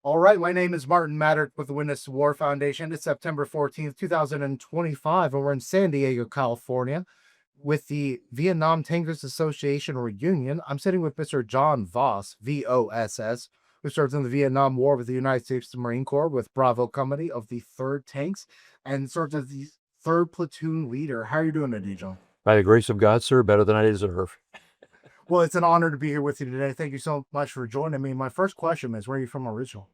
All right, my name is Martin Madert with the Witness to War Foundation. It's September 14th, 2025, and we're in San Diego, California with the Vietnam Tankers Association reunion. I'm sitting with Mr. John Voss, VOSS, who served in the Vietnam War with the United States Marine Corps with Bravo Company of the 3rd Tanks and served as the 3rd Platoon leader. How are you doing today, John? By the grace of God, sir, better than I deserve. Well, it's an honor to be here with you today. Thank you so much for joining me. My first question is, where are you from originally?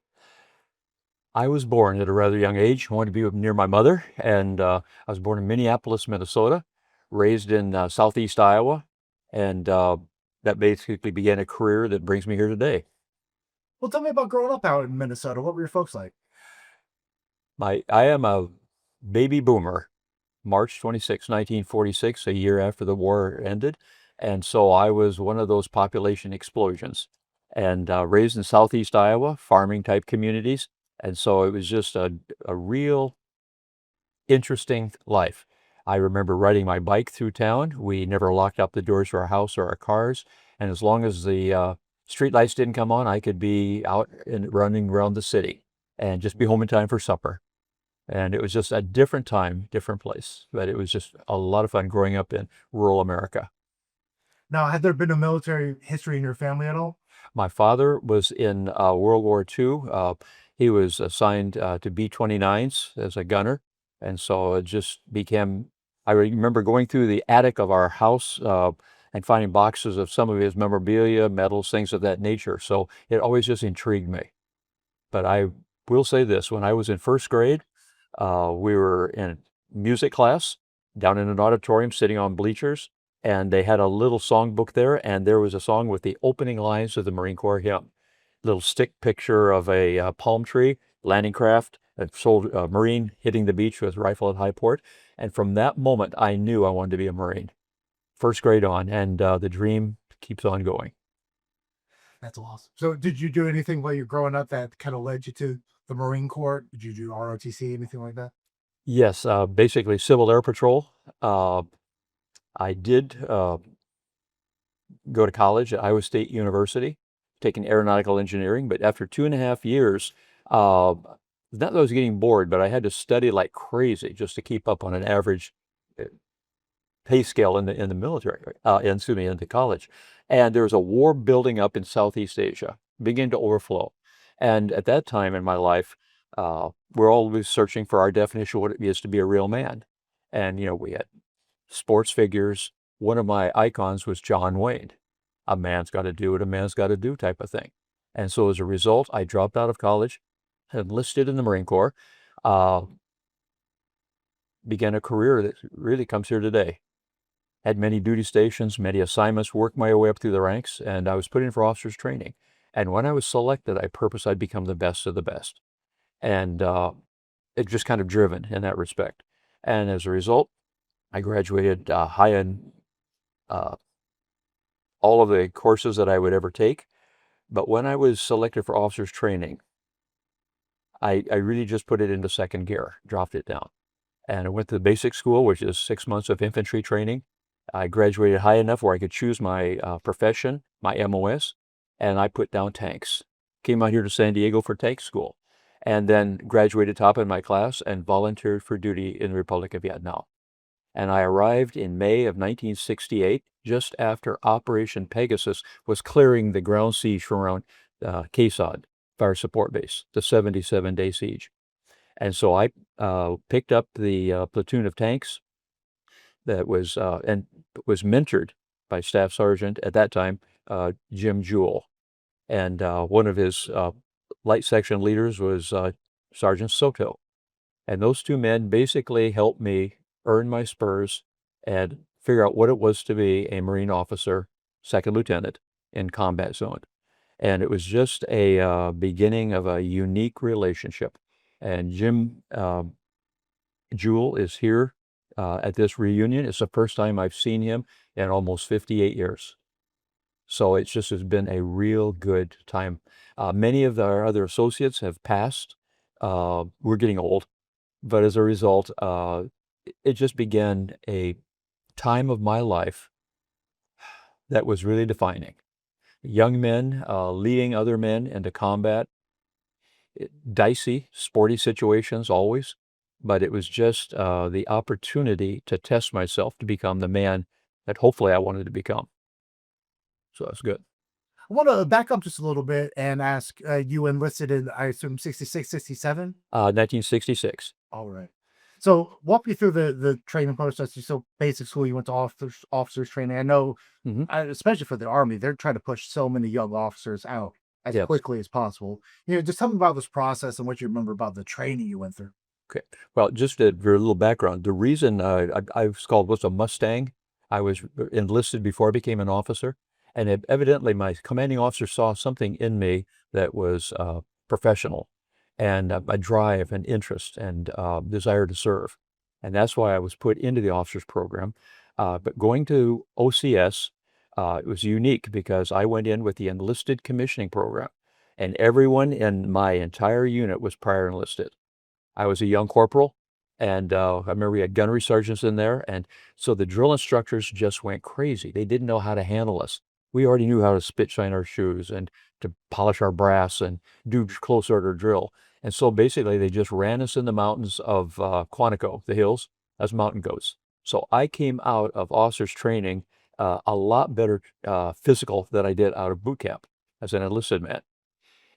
I was born at a rather young age. I wanted to be near my mother, and I was born in Minneapolis, Minnesota, raised in southeast Iowa, and that basically began a career that brings me here today. Well, tell me about growing up out in Minnesota. What were your folks like? I am a baby boomer, March 26, 1946, a year after the war ended, and so I was one of those population explosions, and raised in southeast Iowa, farming type communities, and so it was just a real interesting life. I remember riding my bike through town. We never locked up the doors to our house or our cars, and as long as the street lights didn't come on, I could be out and running around the city and just be home in time for supper. And it was just a different time, different place, but it was just a lot of fun growing up in rural America. Now, had there been a military history in your family at all? My father was in World War II. He was assigned to B-29s as a gunner, and so it just became. I remember going through the attic of our house and finding boxes of some of his memorabilia, medals, things of that nature. So it always just intrigued me. But I will say this: when I was in first grade, we were in music class down in an auditorium, sitting on bleachers, and they had a little songbook there, and there was a song with the opening lines of the Marine Corps hymn. Little stick picture of a palm tree, landing craft, a Marine hitting the beach with rifle at high port. And from that moment, I knew I wanted to be a Marine. First grade on, and the dream keeps on going. That's awesome. So, did you do anything while you're growing up that kind of led you to the Marine Corps? Did you do ROTC, anything like that? Yes, basically Civil Air Patrol. I did go to college at Iowa State University, taking aeronautical engineering, but after 2.5 years, not that I was getting bored, but I had to study like crazy just to keep up on an average uh, pay scale in the military, excuse me, into college. And there was a war building up in Southeast Asia, beginning to overflow. And at that time in my life, we're always searching for our definition of what it is to be a real man. And, we had sports figures. One of my icons was John Wayne. A man's got to do what a man's got to do type of thing. And so as a result, I dropped out of college, enlisted in the Marine Corps, uh, began a career that really comes here today. Had many duty stations, many assignments, worked my way up through the ranks, and I was put in for officers training. And when I was selected, I purposed I'd become the best of the best. And it just kind of driven in that respect. And as a result, I graduated high in uh, all of the courses that I would ever take. But when I was selected for officers training, I really just put it into second gear, dropped it down. And I went to the basic school, which is 6 months of infantry training. I graduated high enough where I could choose my profession, my MOS, and I put down tanks. Came out here to San Diego for tank school, and then graduated top in my class and volunteered for duty in the Republic of Vietnam. And I arrived in May of 1968, just after Operation Pegasus was clearing the ground siege from around Quai Sud, Fire Support Base, the 77-day siege. And so I picked up the platoon of tanks that was and was mentored by Staff Sergeant at that time, Jim Jewell. And one of his light section leaders was Sergeant Soto. And those two men basically helped me earn my spurs and figure out what it was to be a Marine officer, second lieutenant in combat zone. And it was just a beginning of a unique relationship. And Jim Jewell is here at this reunion. It's the first time I've seen him in almost 58 years. So it just has been a real good time. Many of our other associates have passed. We're getting old. But as a result, it just began a time of my life that was really defining. Young men leading other men into combat, dicey, sporty situations always, but it was just the opportunity to test myself to become the man that hopefully I wanted to become. So that's good. I want to back up just a little bit and ask, you enlisted in, I assume, 66, 67. 1966. All right. So walk me through the training process. So basic school, you went to officers training. I know, Hmm. especially for the army, they're trying to push so many young officers out as Yes. quickly as possible. Just tell me about this process and what you remember about the training you went through. Okay. Well, just for a little background, the reason I was called was a Mustang. I was enlisted before I became an officer, and evidently my commanding officer saw something in me that was professional, and a drive and interest and desire to serve, and that's why I was put into the officers program. But going to OCS, it was unique because I went in with the enlisted commissioning program, and everyone in my entire unit was prior enlisted. I was a young corporal, and I remember we had gunnery sergeants in there, and so the drill instructors just went crazy. They didn't know how to handle us. We already knew how to spit shine our shoes and to polish our brass and do close order drill. And so basically, they just ran us in the mountains of Quantico, the hills, as mountain goats. So I came out of officers training a lot better physical than I did out of boot camp as an enlisted man.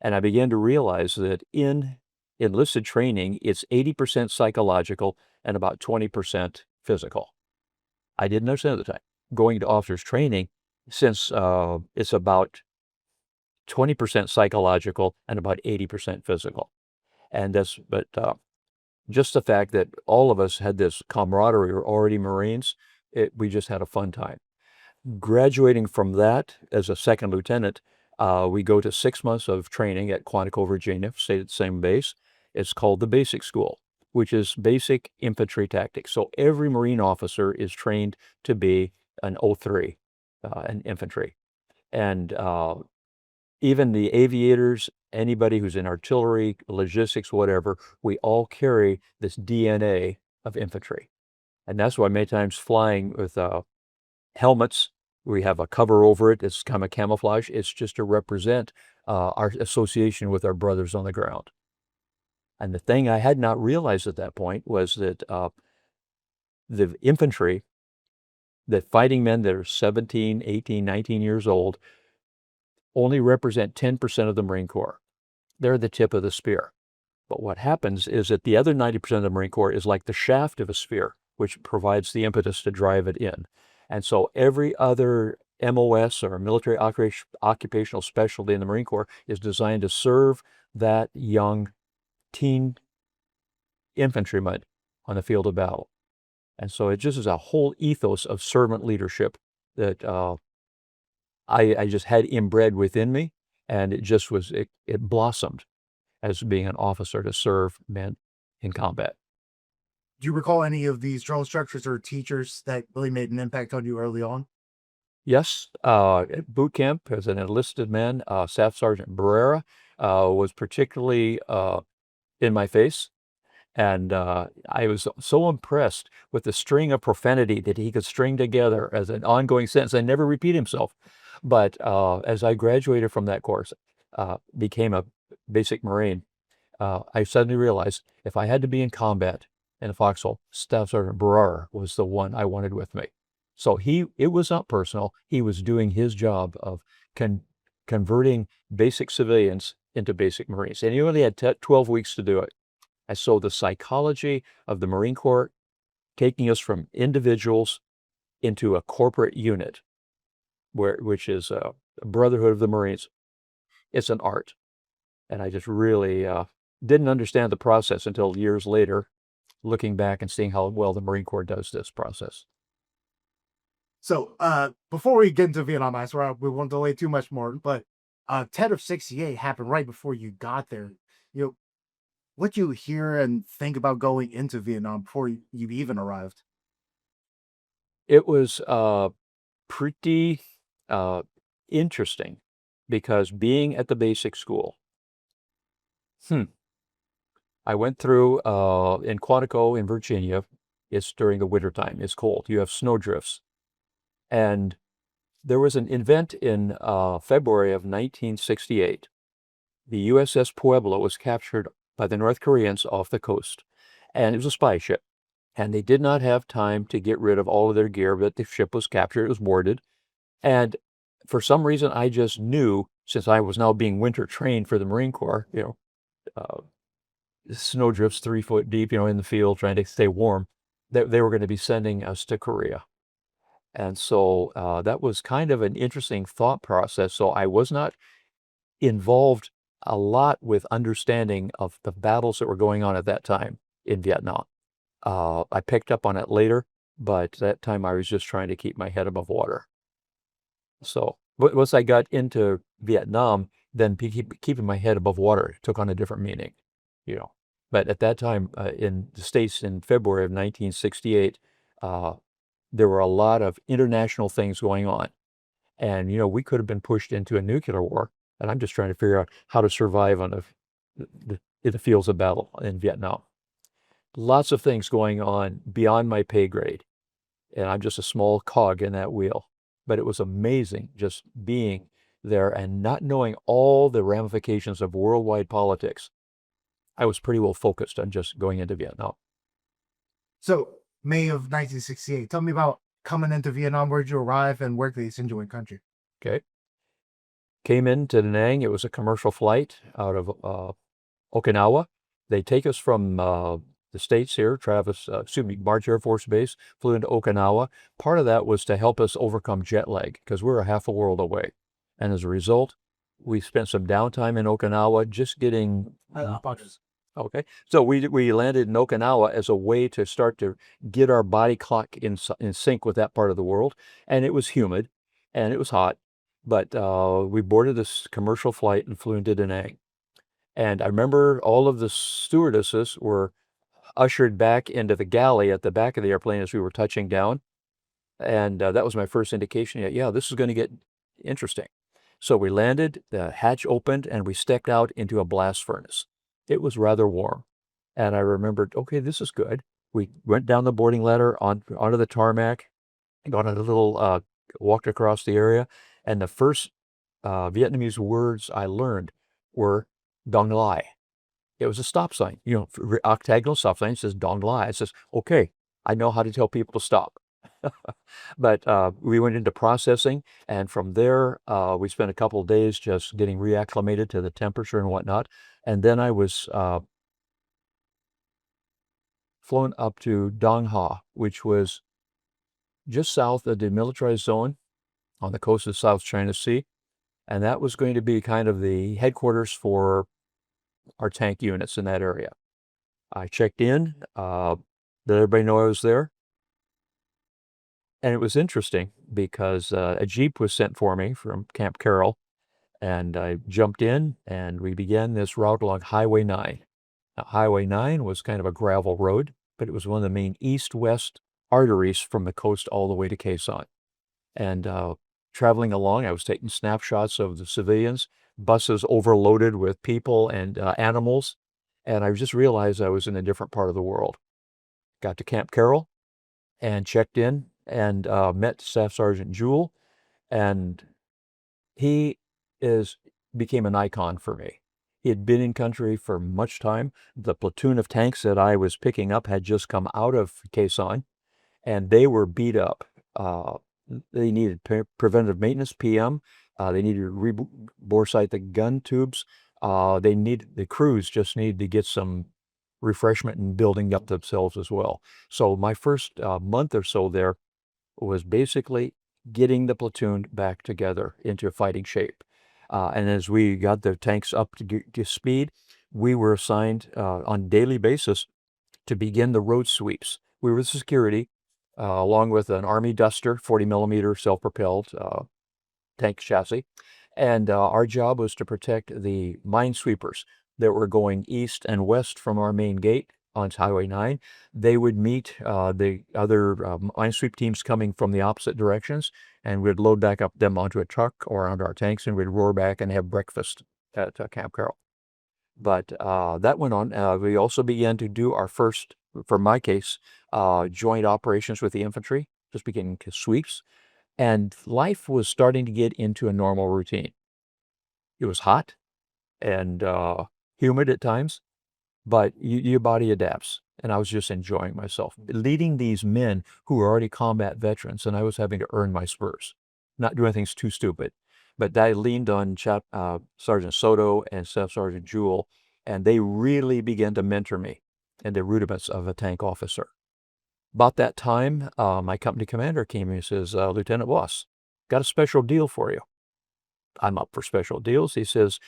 And I began to realize that in enlisted training, it's 80% psychological and about 20% physical. I didn't understand at the time. Going to officers training, since it's about 20% psychological and about 80% physical. And but just the fact that all of us had this camaraderie, we were already Marines, we just had a fun time. Graduating from that as a second lieutenant, we go to 6 months of training at Quantico, Virginia, stayed at the same base. It's called the Basic School, which is basic infantry tactics. So every Marine officer is trained to be an O3, an infantry. And even the aviators, anybody who's in artillery, logistics, whatever, we all carry this DNA of infantry. And that's why many times flying with helmets, we have a cover over it. It's kind of camouflage. It's just to represent our association with our brothers on the ground. And the thing I had not realized at that point was that the infantry, the fighting men that are 17, 18, 19 years old, only represent 10% of the Marine Corps. They're the tip of the spear. But what happens is that the other 90% of the Marine Corps is like the shaft of a spear, which provides the impetus to drive it in. And so every other MOS or military occupational specialty in the Marine Corps is designed to serve that young teen infantryman on the field of battle. And so it just is a whole ethos of servant leadership that I just had inbred within me, and it just was, it blossomed as being an officer to serve men in combat. Do you recall any of these drill instructors or teachers that really made an impact on you early on? Yes, at boot camp as an enlisted man, Staff Sergeant Barrera was particularly in my face. And I was so impressed with the string of profanity that he could string together as an ongoing sentence and never repeat himself. But as I graduated from that course, became a basic Marine, I suddenly realized if I had to be in combat in a foxhole, Staff Sergeant Barrera was the one I wanted with me. So it was not personal. He was doing his job of converting basic civilians into basic Marines. And he only had 12 weeks to do it. And so the psychology of the Marine Corps taking us from individuals into a corporate unit, which is a brotherhood of the Marines, it's an art. And I just really didn't understand the process until years later, looking back and seeing how well the Marine Corps does this process. So, before we get into Vietnam, I swear we won't delay too much more, but Tet of 68 happened right before you got there. You know, what you hear and think about going into Vietnam before you even arrived? It was pretty interesting because being at the basic school, I went through in Quantico in Virginia. It's during the wintertime. It's cold. You have snowdrifts. And there was an event in February of 1968 The USS Pueblo was captured by the North Koreans off the coast, and it was a spy ship. And they did not have time to get rid of all of their gear, but the ship was captured, it was boarded. And for some reason, I just knew, since I was now being winter trained for the Marine Corps, uh, snow drifts 3 foot deep, in the field trying to stay warm, that they were going to be sending us to Korea. And so that was kind of an interesting thought process. So I was not involved a lot with understanding of the battles that were going on at that time in Vietnam. I picked up on it later, but that time I was just trying to keep my head above water. So once I got into Vietnam, then keeping my head above water took on a different meaning. But at that time in the States in February of 1968, uh, there were a lot of international things going on. And, we could have been pushed into a nuclear war, and I'm just trying to figure out how to survive in the fields of battle in Vietnam. Lots of things going on beyond my pay grade, and I'm just a small cog in that wheel. But it was amazing just being there and not knowing all the ramifications of worldwide politics. I was pretty well focused on just going into Vietnam. So, May of 1968. Tell me about coming into Vietnam. Where'd you arrive and where did they send you in country? Okay. Came into Da Nang. It was a commercial flight out of Okinawa. They take us from the States here, March Air Force Base, flew into Okinawa. Part of that was to help us overcome jet lag because we were a half a world away. And as a result, we spent some downtime in Okinawa just getting... Okay. So we landed in Okinawa as a way to start to get our body clock in sync with that part of the world. And it was humid and it was hot, but we boarded this commercial flight and flew into Da Nang. And I remember all of the stewardesses were ushered back into the galley at the back of the airplane as we were touching down. And that was my first indication that, yeah, this is going to get interesting. So we landed, the hatch opened, and we stepped out into a blast furnace. It was rather warm. And I remembered, okay, this is good. We went down the boarding ladder onto the tarmac, got on a little, walked across the area. And the first Vietnamese words I learned were Dong Lai. It was a stop sign, octagonal stop sign. It says Dong Lai. It says, okay, I know how to tell people to stop. But we went into processing, and from there, we spent a couple of days just getting reacclimated to the temperature and whatnot. And then I was flown up to Dong Ha, which was just south of the demilitarized zone on the coast of the South China Sea. And that was going to be kind of the headquarters for our tank units in that area. I checked in, let everybody know I was there. And it was interesting because a Jeep was sent for me from Camp Carroll, and I jumped in, and we began this route along Highway 9. Now, Highway 9 was kind of a gravel road, but it was one of the main east-west arteries from the coast all the way to Quezon. And traveling along, I was taking snapshots of the civilians, buses overloaded with people and animals, and I just realized I was in a different part of the world. Got to Camp Carroll and checked in and met Staff Sergeant Jewell, and he became an icon for me. He had been in country for much time. The platoon of tanks that I was picking up had just come out of Quezon, and they were beat up. They needed preventive maintenance, PM. They needed to bore-sight the gun tubes. The crews just needed to get some refreshment and building up themselves as well. So my first month or so there was basically getting the platoon back together into fighting shape. And as we got the tanks up to speed, we were assigned on a daily basis to begin the road sweeps. We were the security, along with an Army Duster, 40 millimeter self-propelled tank chassis. And our job was to protect the minesweepers that were going east and west from our main gate on Highway 9. They would meet the other minesweep teams coming from the opposite directions, and we'd load back up them onto a truck or onto our tanks, and we'd roar back and have breakfast at Camp Carroll. But that went on. We also began to do our first, for my case, joint operations with the infantry, just beginning sweeps. And life was starting to get into a normal routine. It was hot. and humid at times, but your body adapts. And I was just enjoying myself, leading these men who were already combat veterans, and I was having to earn my spurs, not doing things too stupid. But I leaned on Sergeant Soto and Staff Sergeant Jewell, and they really began to mentor me in the rudiments of a tank officer. About that time, my company commander came and says, Lieutenant Voss, got a special deal for you. I'm up for special deals. He says,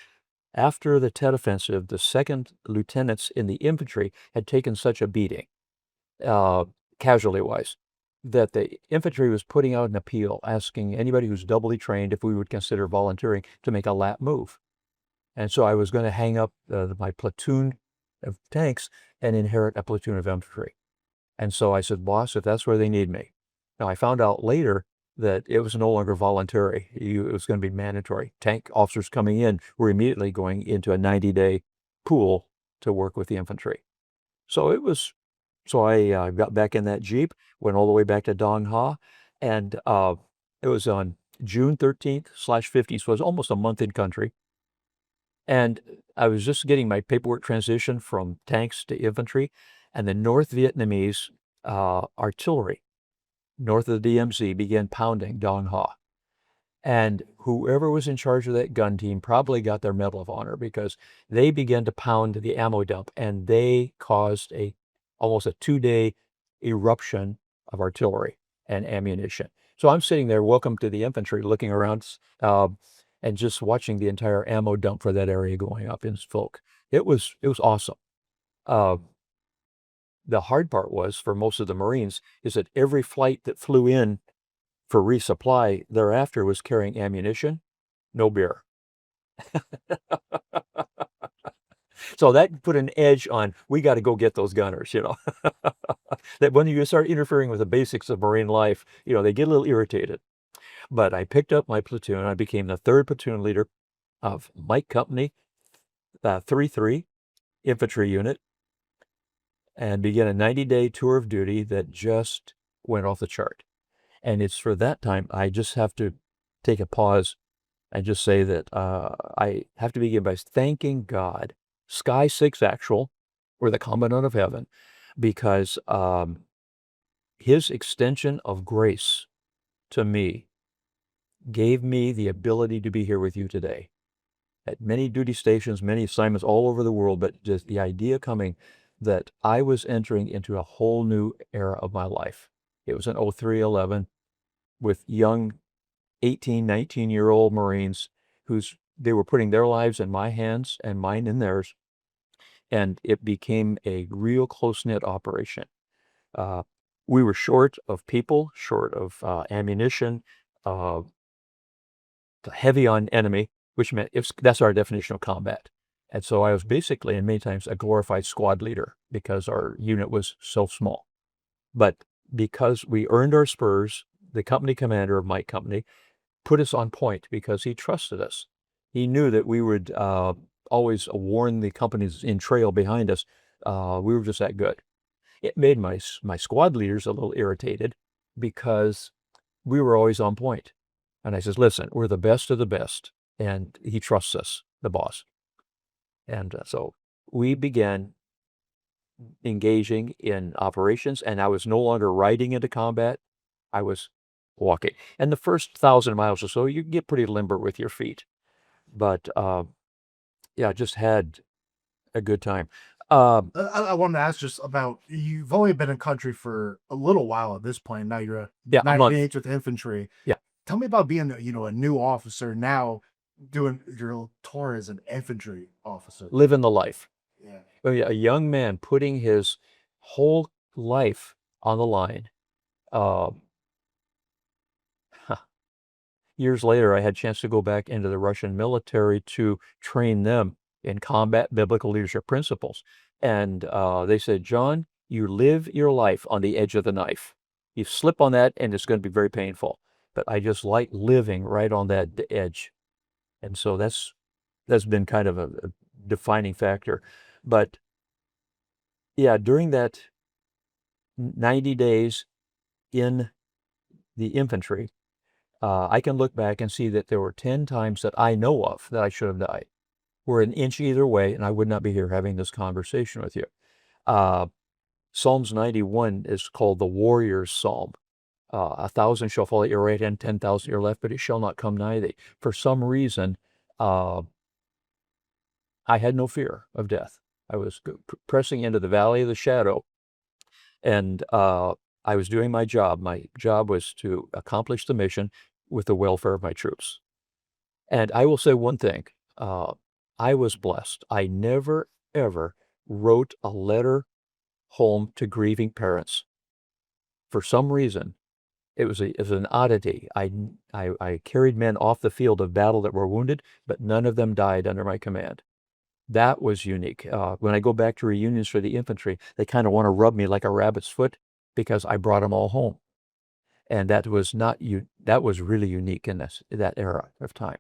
after the Tet Offensive, the second lieutenants in the infantry had taken such a beating, casualty-wise, that the infantry was putting out an appeal asking anybody who's doubly trained if we would consider volunteering to make a lat move. And so I was going to hang up my platoon of tanks and inherit a platoon of infantry. And so I said, boss, if that's where they need me. Now, I found out later that it was no longer voluntary. It was going to be mandatory. Tank officers coming in were immediately going into a 90-day pool to work with the infantry. So I got back in that Jeep, went all the way back to Dong Ha, and it was on June 13th/15th, so it was almost a month in country. And I was just getting my paperwork transition from tanks to infantry, and the North Vietnamese artillery north of the DMZ began pounding Dong Ha. And whoever was in charge of that gun team probably got their Medal of Honor, because they began to pound the ammo dump, and they caused almost a 2-day eruption of artillery and ammunition. So I'm sitting there, welcome to the infantry, looking around and just watching the entire ammo dump for that area going up in smoke. It was awesome. The hard part was, for most of the Marines, is that every flight that flew in for resupply thereafter was carrying ammunition, no beer. So that put an edge on, we got to go get those gunners, That when you start interfering with the basics of Marine life, they get a little irritated. But I picked up my platoon. I became the 3rd platoon leader of Mike Company, 3-3 Infantry Unit, and began a 90-day tour of duty that just went off the chart. And it's for that time, I just have to take a pause and just say that I have to begin by thanking God, Sky 6 Actual, or the Commandant of Heaven, because his extension of grace to me gave me the ability to be here with you today. At many duty stations, many assignments all over the world, but just the idea coming that I was entering into a whole new era of my life. It was an 03-11 with young 18, 19-year-old Marines they were putting their lives in my hands and mine in theirs, and it became a real close-knit operation. We were short of people, short of ammunition, heavy on enemy, which meant that's our definition of combat. And so I was basically, and many times, a glorified squad leader because our unit was so small. But because we earned our spurs, the company commander of my company put us on point because he trusted us. He knew that we would always warn the companies in trail behind us. We were just that good. It made my squad leaders a little irritated because we were always on point. And I says, listen, we're the best of the best. And he trusts us, the boss. And so we began engaging in operations, and I was no longer riding into combat. I was walking. And the first 1,000 miles or so, you get pretty limber with your feet. But yeah, just had a good time. I wanted to ask just about, you've only been in country for a little while at this point. Now you're Yeah, a month. 98 with infantry. Yeah. Tell me about being, a new officer now, doing your tour as an infantry officer. Living the life. Yeah. A young man putting his whole life on the line. Years later, I had a chance to go back into the Russian military to train them in combat biblical leadership principles. And they said, John, you live your life on the edge of the knife. You slip on that and it's going to be very painful. But I just like living right on that edge. And so that's been kind of a defining factor. But yeah, during that 90 days in the infantry, I can look back and see that there were 10 times that I know of that I should have died. were an inch either way, and I would not be here having this conversation with you. Psalms 91 is called the warrior's psalm. 1,000 shall fall at your right hand, 10,000 at your left, but it shall not come nigh thee. For some reason, I had no fear of death. I was pressing into the valley of the shadow, and I was doing my job. My job was to accomplish the mission with the welfare of my troops. And I will say one thing. I was blessed. I never, ever wrote a letter home to grieving parents. For some reason, it was an oddity. I carried men off the field of battle that were wounded, but none of them died under my command. That was unique. When I go back to reunions for the infantry, they kind of want to rub me like a rabbit's foot because I brought them all home. And that was really unique in that era of time.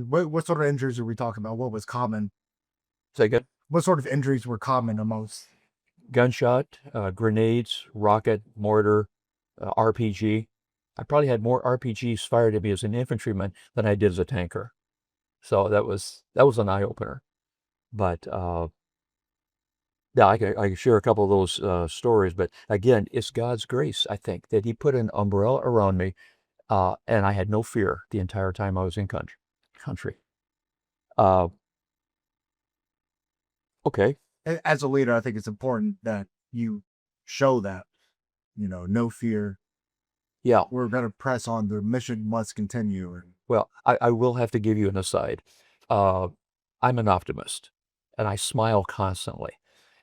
What sort of injuries are we talking about? What was common? Say again? What sort of injuries were common amongst? Gunshot, grenades, rocket, mortar, RPG. I probably had more RPGs fired at me as an infantryman than I did as a tanker. So that was an eye-opener. But yeah, I can share a couple of those stories. But again, it's God's grace, I think, that he put an umbrella around me, and I had no fear the entire time I was in country. Okay. As a leader, I think it's important that you show that, no fear. Yeah. We're going to press on. The mission must continue. Well, I will have to give you an aside. I'm an optimist, and I smile constantly.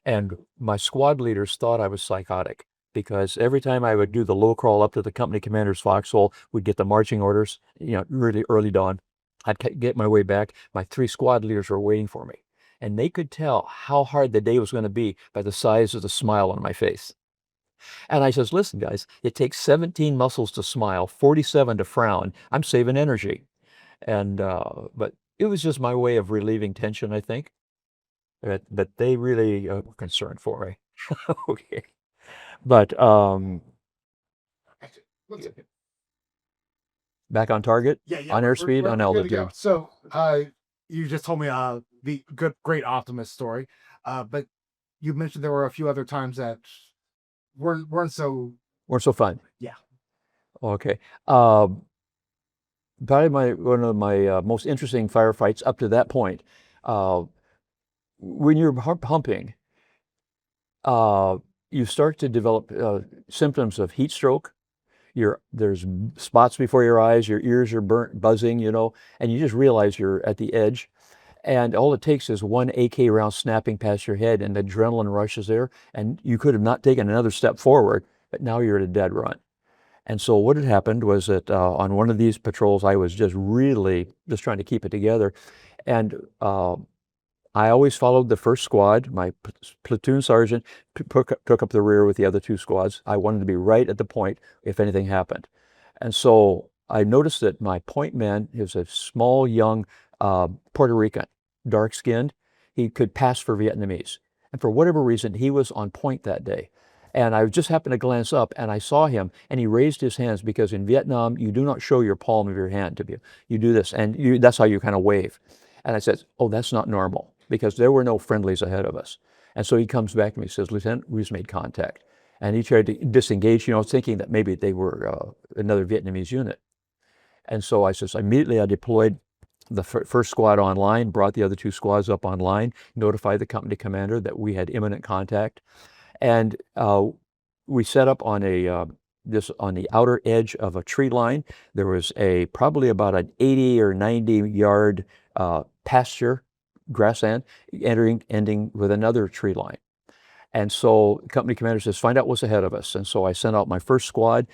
And my squad leaders thought I was psychotic because every time I would do the low crawl up to the company commander's foxhole, we'd get the marching orders, really early dawn. I'd get my way back. My 3 squad leaders were waiting for me. And they could tell how hard the day was going to be by the size of the smile on my face. And I says, listen, guys, it takes 17 muscles to smile, 47 to frown. I'm saving energy. And but it was just my way of relieving tension, I think. But they really were concerned for me. Okay. But back on target, on airspeed, on altitude. So you just told me the great optimist story, but you mentioned there were a few other times that weren't so fun. Yeah. Okay. Probably one of my most interesting firefights up to that point. When you're humping, you start to develop symptoms of heat stroke. There's spots before your eyes, your ears are burnt, buzzing, and you just realize you're at the edge. And all it takes is one AK round snapping past your head, and the adrenaline rushes there, and you could have not taken another step forward, but now you're at a dead run. And so what had happened was that on one of these patrols, I was just trying to keep it together. And I always followed the first squad. My platoon sergeant took up the rear with the other 2 squads. I wanted to be right at the point if anything happened. And so I noticed that my point man is a small, young Puerto Rican, dark-skinned. He could pass for Vietnamese. And for whatever reason, he was on point that day. And I just happened to glance up, and I saw him, and he raised his hands, because in Vietnam, you do not show your palm of your hand to you. You do this, and that's how you kind of wave. And I said, oh, that's not normal, because there were no friendlies ahead of us. And so he comes back to me and says, Lieutenant, we just made contact. And he tried to disengage, thinking that maybe they were another Vietnamese unit. And so I immediately I deployed the first squad online, brought the other 2 squads up online, notified the company commander that we had imminent contact. And we set up on on the outer edge of a tree line. There was probably about an 80 or 90 yard pasture, grassland, ending with another tree line. And so the company commander says, find out what's ahead of us. And so I sent out my first squad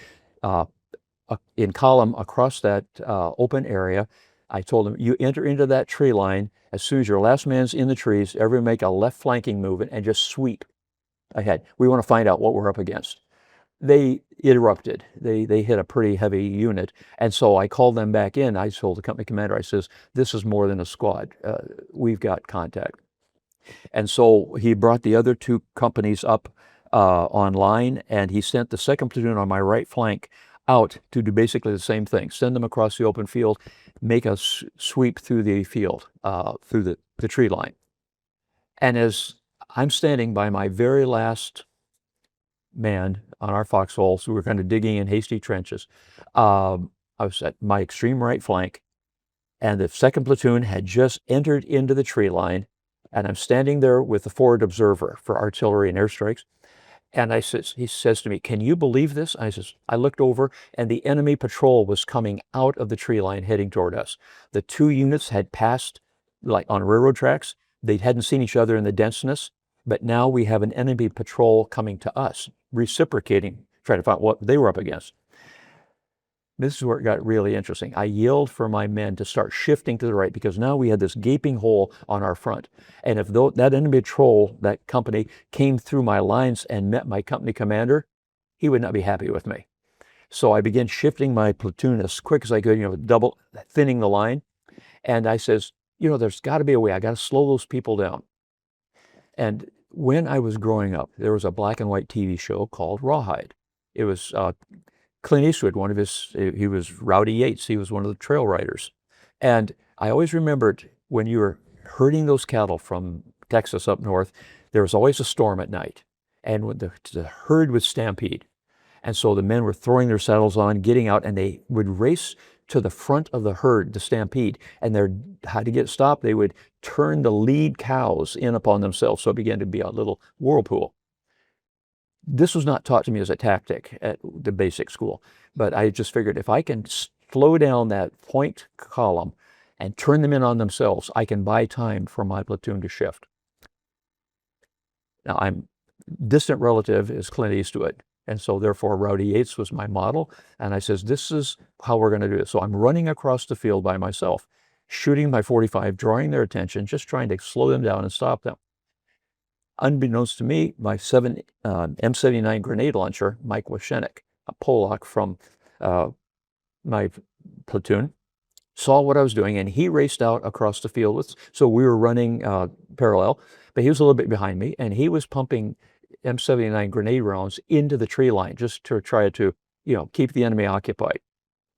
in column across that open area. I told them, you enter into that tree line. As soon as your last man's in the trees, everyone make a left flanking movement and just sweep ahead. We want to find out what we're up against. They interrupted. They hit a pretty heavy unit. And so I called them back in. I told the company commander, I says, this is more than a squad. We've got contact. And so he brought the other 2 companies up online, and he sent the 2nd platoon on my right flank out to do basically the same thing, send them across the open field, make a sweep through the field, through the tree line. And as I'm standing by my very last man on our foxholes, we were kind of digging in hasty trenches. I was at my extreme right flank, and the second platoon had just entered into the tree line, and I'm standing there with the forward observer for artillery and airstrikes. And he says to me, "Can you believe this?" I looked over, and the enemy patrol was coming out of the tree line heading toward us. The two units had passed like on railroad tracks. They hadn't seen each other in the denseness, but now we have an enemy patrol coming to us, reciprocating, trying to find what they were up against. This is where it got really interesting. I yelled for my men to start shifting to the right because now we had this gaping hole on our front. And if that enemy patrol, that company, came through my lines and met my company commander, he would not be happy with me. So I began shifting my platoon as quick as I could, double thinning the line. And I says, there's got to be a way. I got to slow those people down. And when I was growing up, there was a black and white TV show called Rawhide. It was Clint Eastwood, he was Rowdy Yates. He was one of the trail riders. And I always remembered when you were herding those cattle from Texas up north, there was always a storm at night. And when the herd would stampede. And so the men were throwing their saddles on, getting out, and they would race to the front of the herd, the stampede. And how to get stopped, they would turn the lead cows in upon themselves. So it began to be a little whirlpool. This was not taught to me as a tactic at the basic school, but I just figured if I can slow down that point column and turn them in on themselves, I can buy time for my platoon to shift. Now, I'm distant relative is Clint Eastwood, and so therefore Rowdy Yates was my model, and I says, this is how we're going to do it. So I'm running across the field by myself, shooting my .45, drawing their attention, just trying to slow them down and stop them. Unbeknownst to me, my M79 grenade launcher, Mike Washenik, a Polak from my platoon, saw what I was doing, and he raced out across the field. So we were running parallel, but he was a little bit behind me, and he was pumping M79 grenade rounds into the tree line just to try to, keep the enemy occupied.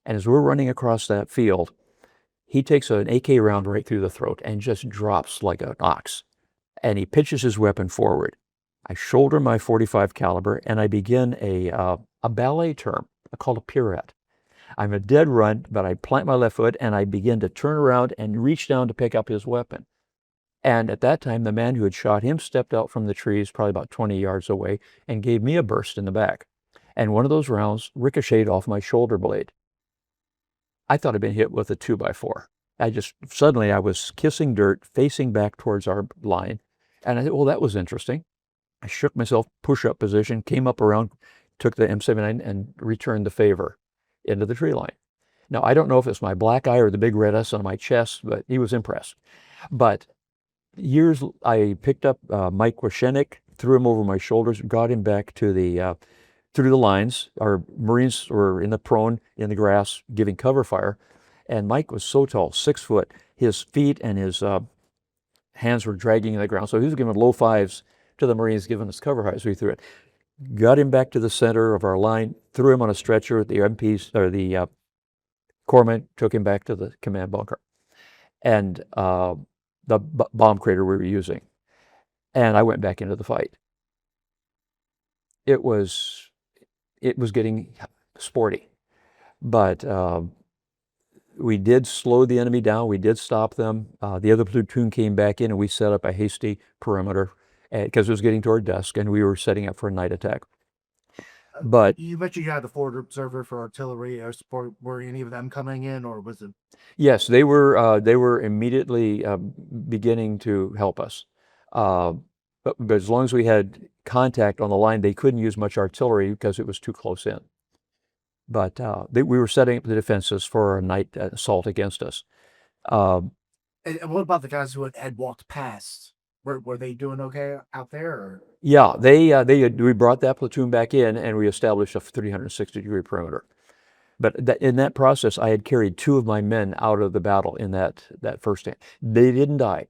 And as we're running across that field, he takes an AK round right through the throat and just drops like an ox. And he pitches his weapon forward. I shoulder my .45 caliber, and I begin a ballet term called a pirouette. I'm a dead run, but I plant my left foot, and I begin to turn around and reach down to pick up his weapon. And at that time, the man who had shot him stepped out from the trees, probably about 20 yards away, and gave me a burst in the back. And one of those rounds ricocheted off my shoulder blade. I thought I'd been hit with a 2x4. Suddenly I was kissing dirt, facing back towards our line. And I thought, well, that was interesting. I shook myself, push-up position, came up around, took the M79 and returned the favor into the tree line. Now, I don't know if it's my black eye or the big red S on my chest, but he was impressed. But I picked up Mike Washenik, threw him over my shoulders, got him back to through the lines. Our Marines were in the grass, giving cover fire. And Mike was so tall, 6 foot. His feet and his hands were dragging in the ground. So he was giving low fives to the Marines, giving us cover fire as we threw it. Got him back to the center of our line, threw him on a stretcher at the MPs, or the corpsman, took him back to the command bunker. And the bomb crater we were using. And I went back into the fight. It was getting sporty. But we did slow the enemy down. We did stop them. The other platoon came back in, and we set up a hasty perimeter because it was getting toward dusk, and we were setting up for a night attack. But you mentioned you had the forward observer for artillery air support. Were any of them coming in, or was it? yes, they were immediately beginning to help us. But as long as we had contact on the line, they couldn't use much artillery because it was too close in. But we were setting up the defenses for a night assault against us. And what about the guys who had walked past? Were they doing okay out there? Or? Yeah, we brought that platoon back in, and we established a 360-degree perimeter. But in that process, I had carried 2 of my men out of the battle in that first stand. They didn't die,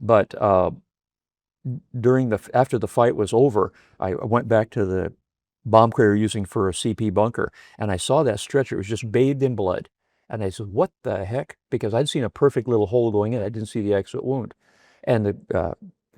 but after the fight was over, I went back to the bomb crater using for a CP bunker. And I saw that stretcher. It was just bathed in blood. And I said, what the heck? Because I'd seen a perfect little hole going in. I didn't see the exit wound. And the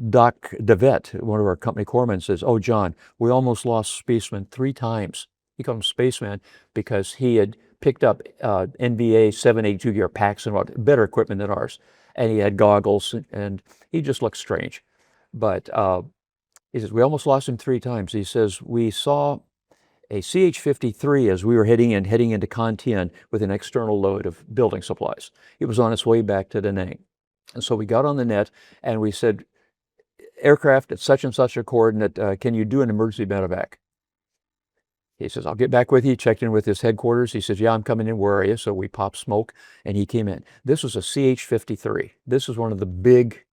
Doc DeVette, one of our company corpsmen, says, oh, John, we almost lost Spaceman 3 times. He called him Spaceman because he had picked up NVA 782 gear packs and better equipment than ours. And he had goggles, and he just looked strange. But he says, we almost lost him 3 times. He says, we saw a CH-53 as we were heading into Con Tien with an external load of building supplies. It was on its way back to Da Nang. And so we got on the net and we said, aircraft at such and such a coordinate, can you do an emergency medevac? He says, I'll get back with you. He checked in with his headquarters. He says, yeah, I'm coming in. Where are you? So we popped smoke and he came in. This was a CH-53. This was one of the big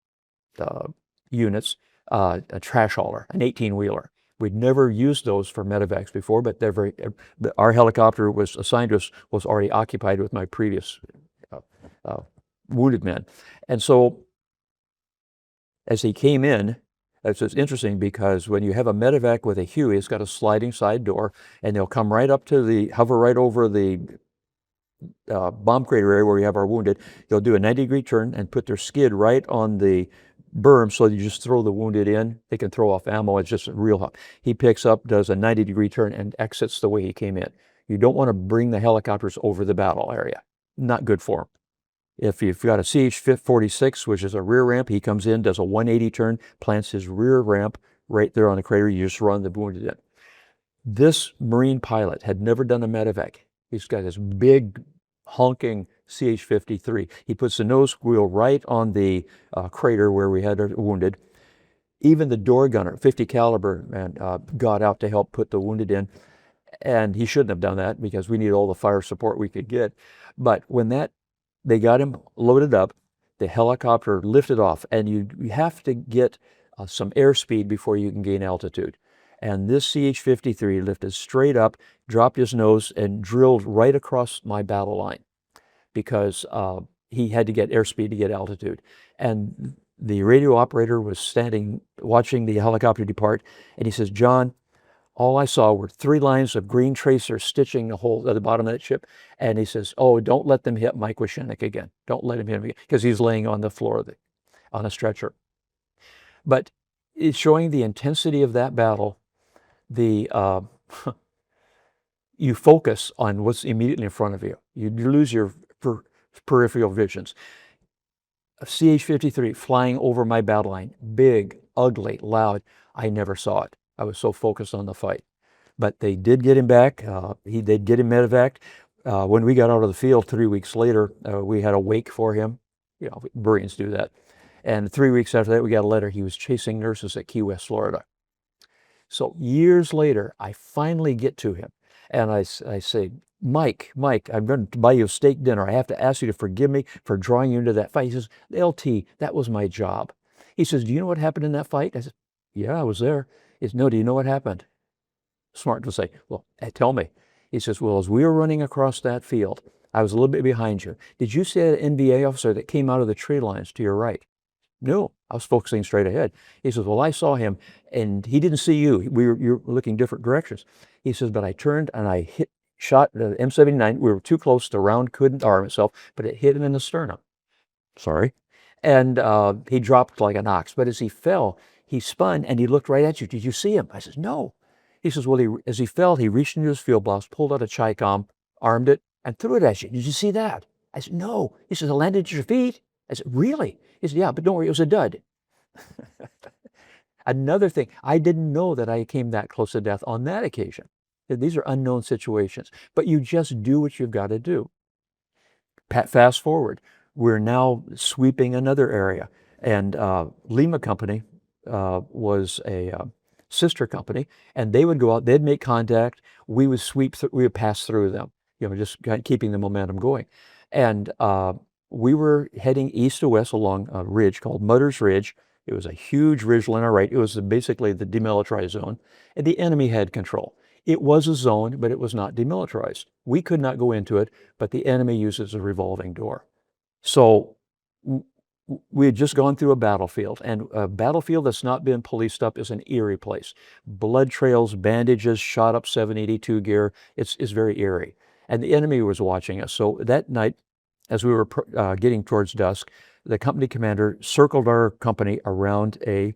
units, a trash hauler, an 18-wheeler. We'd never used those for medevacs before, but they're our helicopter was assigned to us, was already occupied with my previous wounded men. And so as he came in, it's interesting because when you have a medevac with a Huey, it's got a sliding side door, and they'll come right up to hover right over the bomb crater area where we have our wounded. They'll do a 90-degree turn and put their skid right on the berm, so you just throw the wounded in. They can throw off ammo. It's just real hot. He picks up, does a 90-degree turn, and exits the way he came in. You don't want to bring the helicopters over the battle area. Not good for them. If you've got a CH-46, which is a rear ramp, he comes in, does a 180 turn, plants his rear ramp right there on the crater. You just run the wounded in. This Marine pilot had never done a medevac. He's got this big honking CH-53. He puts the nose wheel right on the crater where we had our wounded. Even the door gunner, 50 caliber, got out to help put the wounded in. And he shouldn't have done that because we needed all the fire support we could get. But when they got him loaded up, the helicopter lifted off, and you have to get some airspeed before you can gain altitude. And this CH-53 lifted straight up, dropped his nose, and drilled right across my battle line because he had to get airspeed to get altitude. And the radio operator was standing, watching the helicopter depart, and he says, John, all I saw were 3 lines of green tracers stitching a hole at the bottom of that ship. And he says, oh, don't let them hit Mike Washenik again. Don't let him hit him again, because he's laying on the floor on a stretcher. But it's showing the intensity of that battle. You focus on what's immediately in front of you. You lose your peripheral visions. A CH-53 flying over my battle line, big, ugly, loud. I never saw it. I was so focused on the fight. But they did get him back. They did get him medevaced. When we got out of the field 3 weeks later, we had a wake for him. You know, Marines do that. And 3 weeks after that, we got a letter. He was chasing nurses at Key West, Florida. So years later, I finally get to him. And I say, Mike, I'm going to buy you a steak dinner. I have to ask you to forgive me for drawing you into that fight. He says, LT, that was my job. He says, do you know what happened in that fight? I said, yeah, I was there. He says, no, do you know what happened? Smart to say, well, tell me. He says, well, as we were running across that field, I was a little bit behind you. Did you see an NVA officer that came out of the tree lines to your right? No, I was focusing straight ahead. He says, well, I saw him, and he didn't see you. You're looking different directions. He says, but I turned and I shot the M79. We were too close. The round couldn't arm itself, but it hit him in the sternum. Sorry. And he dropped like an ox. But as he fell, he spun and he looked right at you. Did you see him? I says, no. He says, well, as he fell, he reached into his field blouse, pulled out a Chi-Com, armed it, and threw it at you. Did you see that? I said, no. He says, it landed at your feet. I said, really? He said, yeah, but don't worry, it was a dud. Another thing, I didn't know that I came that close to death on that occasion. These are unknown situations, but you just do what you've got to do. Fast forward, we're now sweeping another area, and Lima Company was a sister company, and they would go out, they'd make contact, we would sweep, we would pass through them, just keeping the momentum going. And we were heading east to west along a ridge called Madert Ridge. It was a huge ridge line on our right. It was basically the demilitarized zone, and the enemy had control. It was a zone, but it was not demilitarized. We could not go into it, but the enemy uses a revolving door. So we had just gone through a battlefield, and a battlefield that's not been policed up is an eerie place. Blood trails, bandages, shot up 782 gear. It's very eerie. And the enemy was watching us. So that night, as we were getting towards dusk, the company commander circled our company around a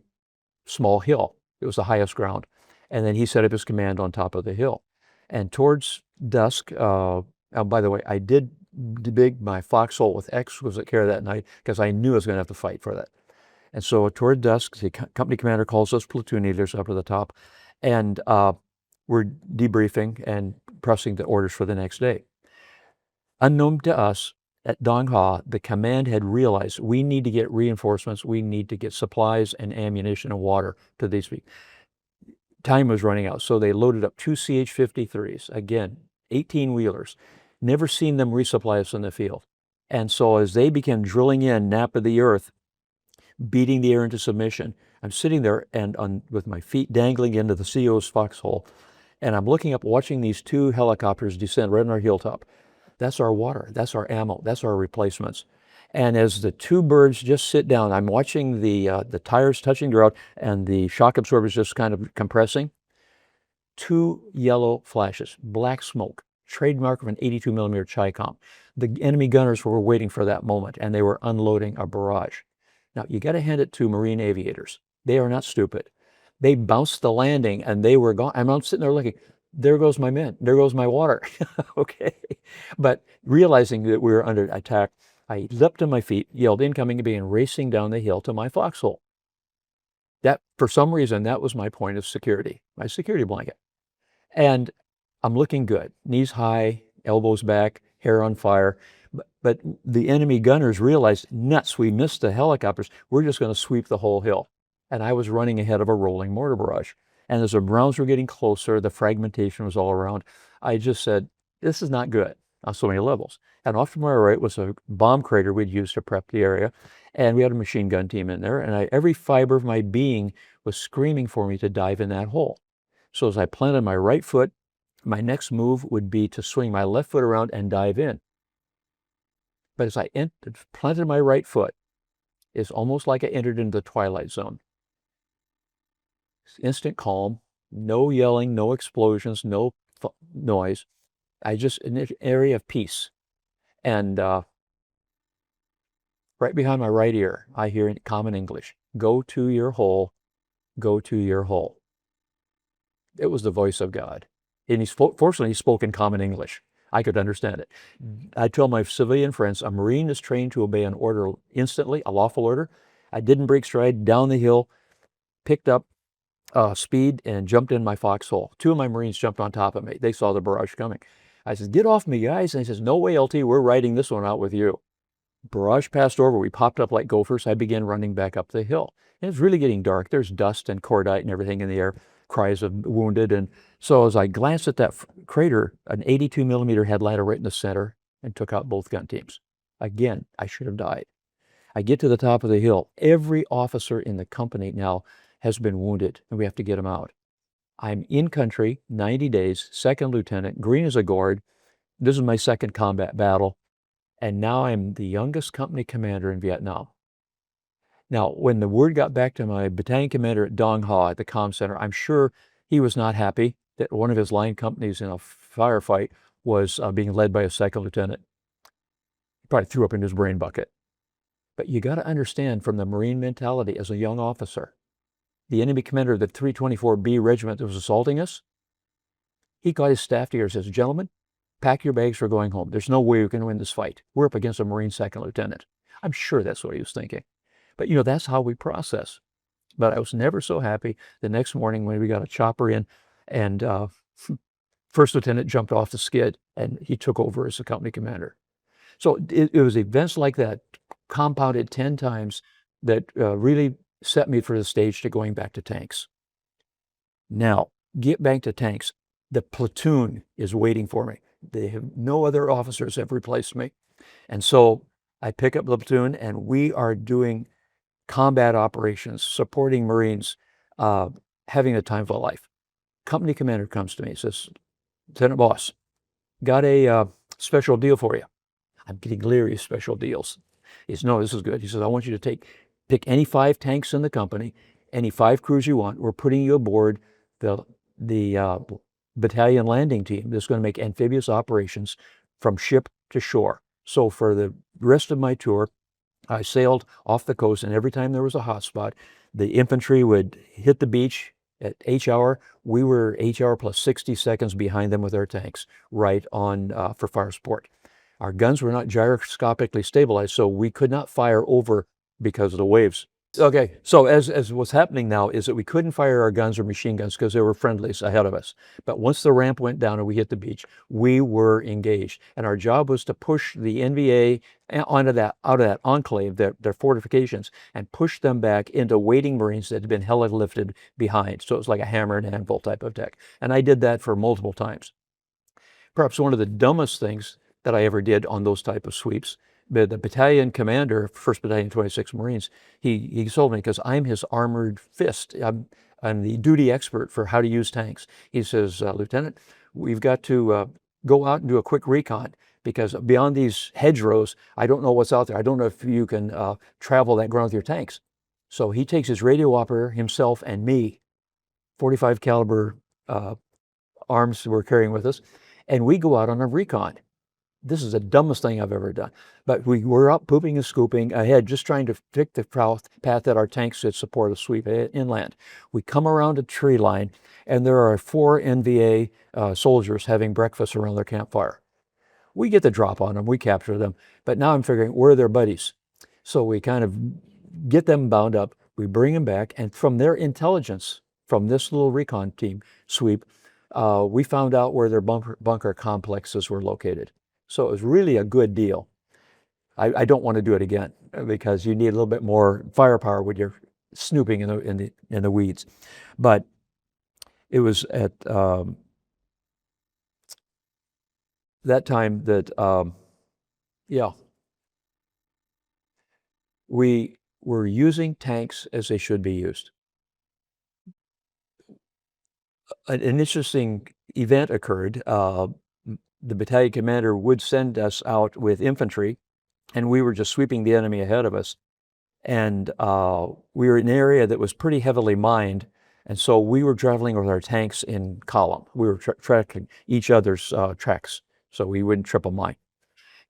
small hill. It was the highest ground. And then he set up his command on top of the hill. And towards dusk, by the way, I did dig my foxhole with exquisite care that night because I knew I was going to have to fight for that. And so toward dusk, the company commander calls us platoon leaders up to the top, and we're debriefing and pressing the orders for the next day. Unknown to us, at Dong Ha, the command had realized we need to get reinforcements, we need to get supplies and ammunition and water to these people. Time was running out, so they loaded up 2 CH-53s, again, 18-wheelers. Never seen them resupply us in the field. And so as they began drilling in, nap of the earth, beating the air into submission, I'm sitting there and with my feet dangling into the CO's foxhole, and I'm looking up, watching these 2 helicopters descend right on our hilltop. That's our water, that's our ammo, that's our replacements. And as the 2 birds just sit down, I'm watching the tires touching the ground and the shock absorbers just kind of compressing. 2 yellow flashes, black smoke, trademark of an 82 millimeter Chi-Com. The enemy gunners were waiting for that moment, and they were unloading a barrage. Now, you got to hand it to Marine aviators. They are not stupid. They bounced the landing, and they were gone. I'm sitting there looking, there goes my men, there goes my water. Okay. But realizing that we were under attack, I leapt to my feet, yelled incoming, and began racing down the hill to my foxhole. That, for some reason, that was my point of security, my security blanket. And I'm looking good, knees high, elbows back, hair on fire. But the enemy gunners realized, nuts, we missed the helicopters. We're just going to sweep the whole hill. And I was running ahead of a rolling mortar barrage. And as the rounds were getting closer, the fragmentation was all around. I just said, this is not good on so many levels. And off to my right was a bomb crater we'd used to prep the area. And we had a machine gun team in there. And every fiber of my being was screaming for me to dive in that hole. So as I planted my right foot, my next move would be to swing my left foot around and dive in. But as I planted my right foot, it's almost like I entered into the twilight zone. Instant calm, no yelling, no explosions, no noise. An area of peace. And right behind my right ear, I hear in common English, go to your hole, go to your hole. It was the voice of God. And fortunately, he spoke in common English. I could understand it. I tell my civilian friends, a Marine is trained to obey an order instantly, a lawful order. I didn't break stride, down the hill, picked up speed, and jumped in my foxhole. 2 of my Marines jumped on top of me. They saw the barrage coming. I said, get off me, guys. And he says, no way, LT, we're riding this one out with you. Barrage passed over. We popped up like gophers. I began running back up the hill. And it's really getting dark. There's dust and cordite and everything in the air, cries of wounded. And so as I glanced at that crater, an 82 millimeter headlighter right in the center, and took out both gun teams. Again, I should have died. I get to the top of the hill. Every officer in the company now has been wounded, and we have to get them out. I'm in country, 90 days, 2nd lieutenant, green as a gourd. This is my 2nd combat battle. And now I'm the youngest company commander in Vietnam. Now, when the word got back to my battalion commander at Dong Ha at the comm center, I'm sure he was not happy that one of his line companies in a firefight was being led by a 2nd lieutenant. He probably threw up in his brain bucket. But you got to understand, from the Marine mentality as a young officer, the enemy commander of the 324B regiment that was assaulting us, he got his staff together and says, gentlemen, pack your bags, we're going home. There's no way we can win this fight. We're up against a Marine 2nd lieutenant. I'm sure that's what he was thinking. But, that's how we process. But I was never so happy the next morning when we got a chopper in, and 1st lieutenant jumped off the skid, and he took over as the company commander. So it was events like that, compounded 10 times, that really set me for the stage to going back to tanks. Now, get back to tanks. The platoon is waiting for me. They have no other officers have replaced me. And so I pick up the platoon, and we are doing combat operations, supporting Marines, having the time of a life. Company commander comes to me and says, Lieutenant Voss, got a special deal for you. I'm getting leery of special deals. He said, no, this is good. He says, I want you to pick any 5 tanks in the company, any 5 crews you want. We're putting you aboard the battalion landing team that's going to make amphibious operations from ship to shore. So for the rest of my tour, I sailed off the coast, and every time there was a hot spot, the infantry would hit the beach at H hour. We were H hour plus 60 seconds behind them with our tanks, right on for fire support. Our guns were not gyroscopically stabilized, so we could not fire over because of the waves. Okay, so as what's happening now is that we couldn't fire our guns or machine guns because there were friendlies ahead of us. But once the ramp went down and we hit the beach, we were engaged. And our job was to push the NVA out of that enclave, their fortifications, and push them back into waiting Marines that had been heli lifted behind. So it was like a hammer and anvil type of tech. And I did that for multiple times. Perhaps one of the dumbest things that I ever did on those type of sweeps, the battalion commander, 1st Battalion, 26 Marines, he told me, because I'm his armored fist, I'm the duty expert for how to use tanks. He says, Lieutenant, we've got to go out and do a quick recon, because beyond these hedgerows, I don't know what's out there. I don't know if you can travel that ground with your tanks. So he takes his radio operator, himself, and me, 45 caliber arms we're carrying with us, and we go out on a recon. This is the dumbest thing I've ever done. But we were up pooping and scooping ahead, just trying to pick the path that our tanks should support a sweep inland. We come around a tree line, and there are 4 NVA soldiers having breakfast around their campfire. We get the drop on them, we capture them, but now I'm figuring, where are their buddies? So we kind of get them bound up, we bring them back, and from their intelligence, from this little recon team sweep, we found out where their bunker complexes were located. So it was really a good deal. I don't want to do it again, because you need a little bit more firepower when you're snooping in the weeds. But it was at that time that we were using tanks as they should be used. An interesting event occurred. The battalion commander would send us out with infantry, and we were just sweeping the enemy ahead of us. And we were in an area that was pretty heavily mined, and so we were traveling with our tanks in column. We were tracking each other's tracks, so we wouldn't trip a mine.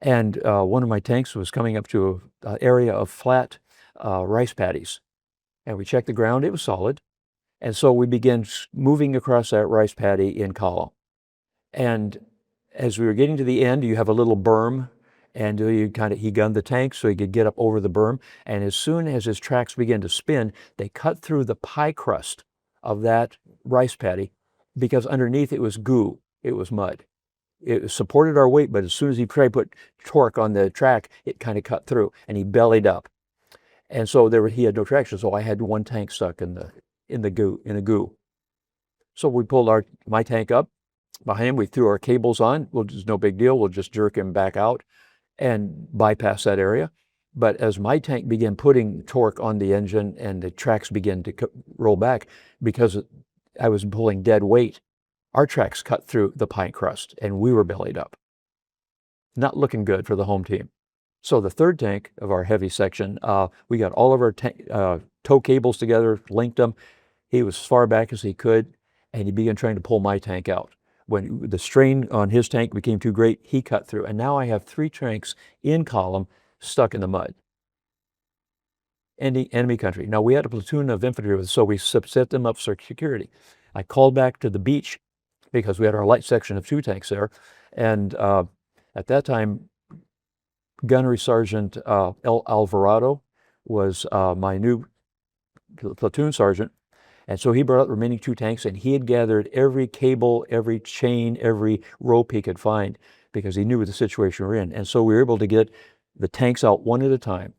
And one of my tanks was coming up to an area of flat rice paddies, and we checked the ground. It was solid. And so we began moving across that rice paddy in column. And as we were getting to the end, you have a little berm, and he gunned the tank so he could get up over the berm. And as soon as his tracks began to spin, they cut through the pie crust of that rice paddy, because underneath it was goo, it was mud. It supported our weight, but as soon as he tried to put torque on the track, it kind of cut through, and he bellied up. And so he had no traction, so I had one tank stuck in the goo. So we pulled my tank up behind him. We threw our cables on. Well, it's no big deal. We'll just jerk him back out and bypass that area. But as my tank began putting torque on the engine and the tracks began to roll back, because I was pulling dead weight, our tracks cut through the pine crust, and we were bellied up. Not looking good for the home team. So the 3rd tank of our heavy section, we got all of our tow cables together, linked them. He was as far back as he could, and he began trying to pull my tank out. When the strain on his tank became too great, he cut through. And now I have 3 tanks in column stuck in the mud. Enemy country. Now, we had a platoon of infantry with us, so we set them up for security. I called back to the beach, because we had our light section of 2 tanks there. And at that time, Gunnery Sergeant Alvarado was my new platoon sergeant. And so he brought out the remaining 2 tanks, and he had gathered every cable, every chain, every rope he could find, because he knew the situation we're in. And so we were able to get the tanks out one at a time.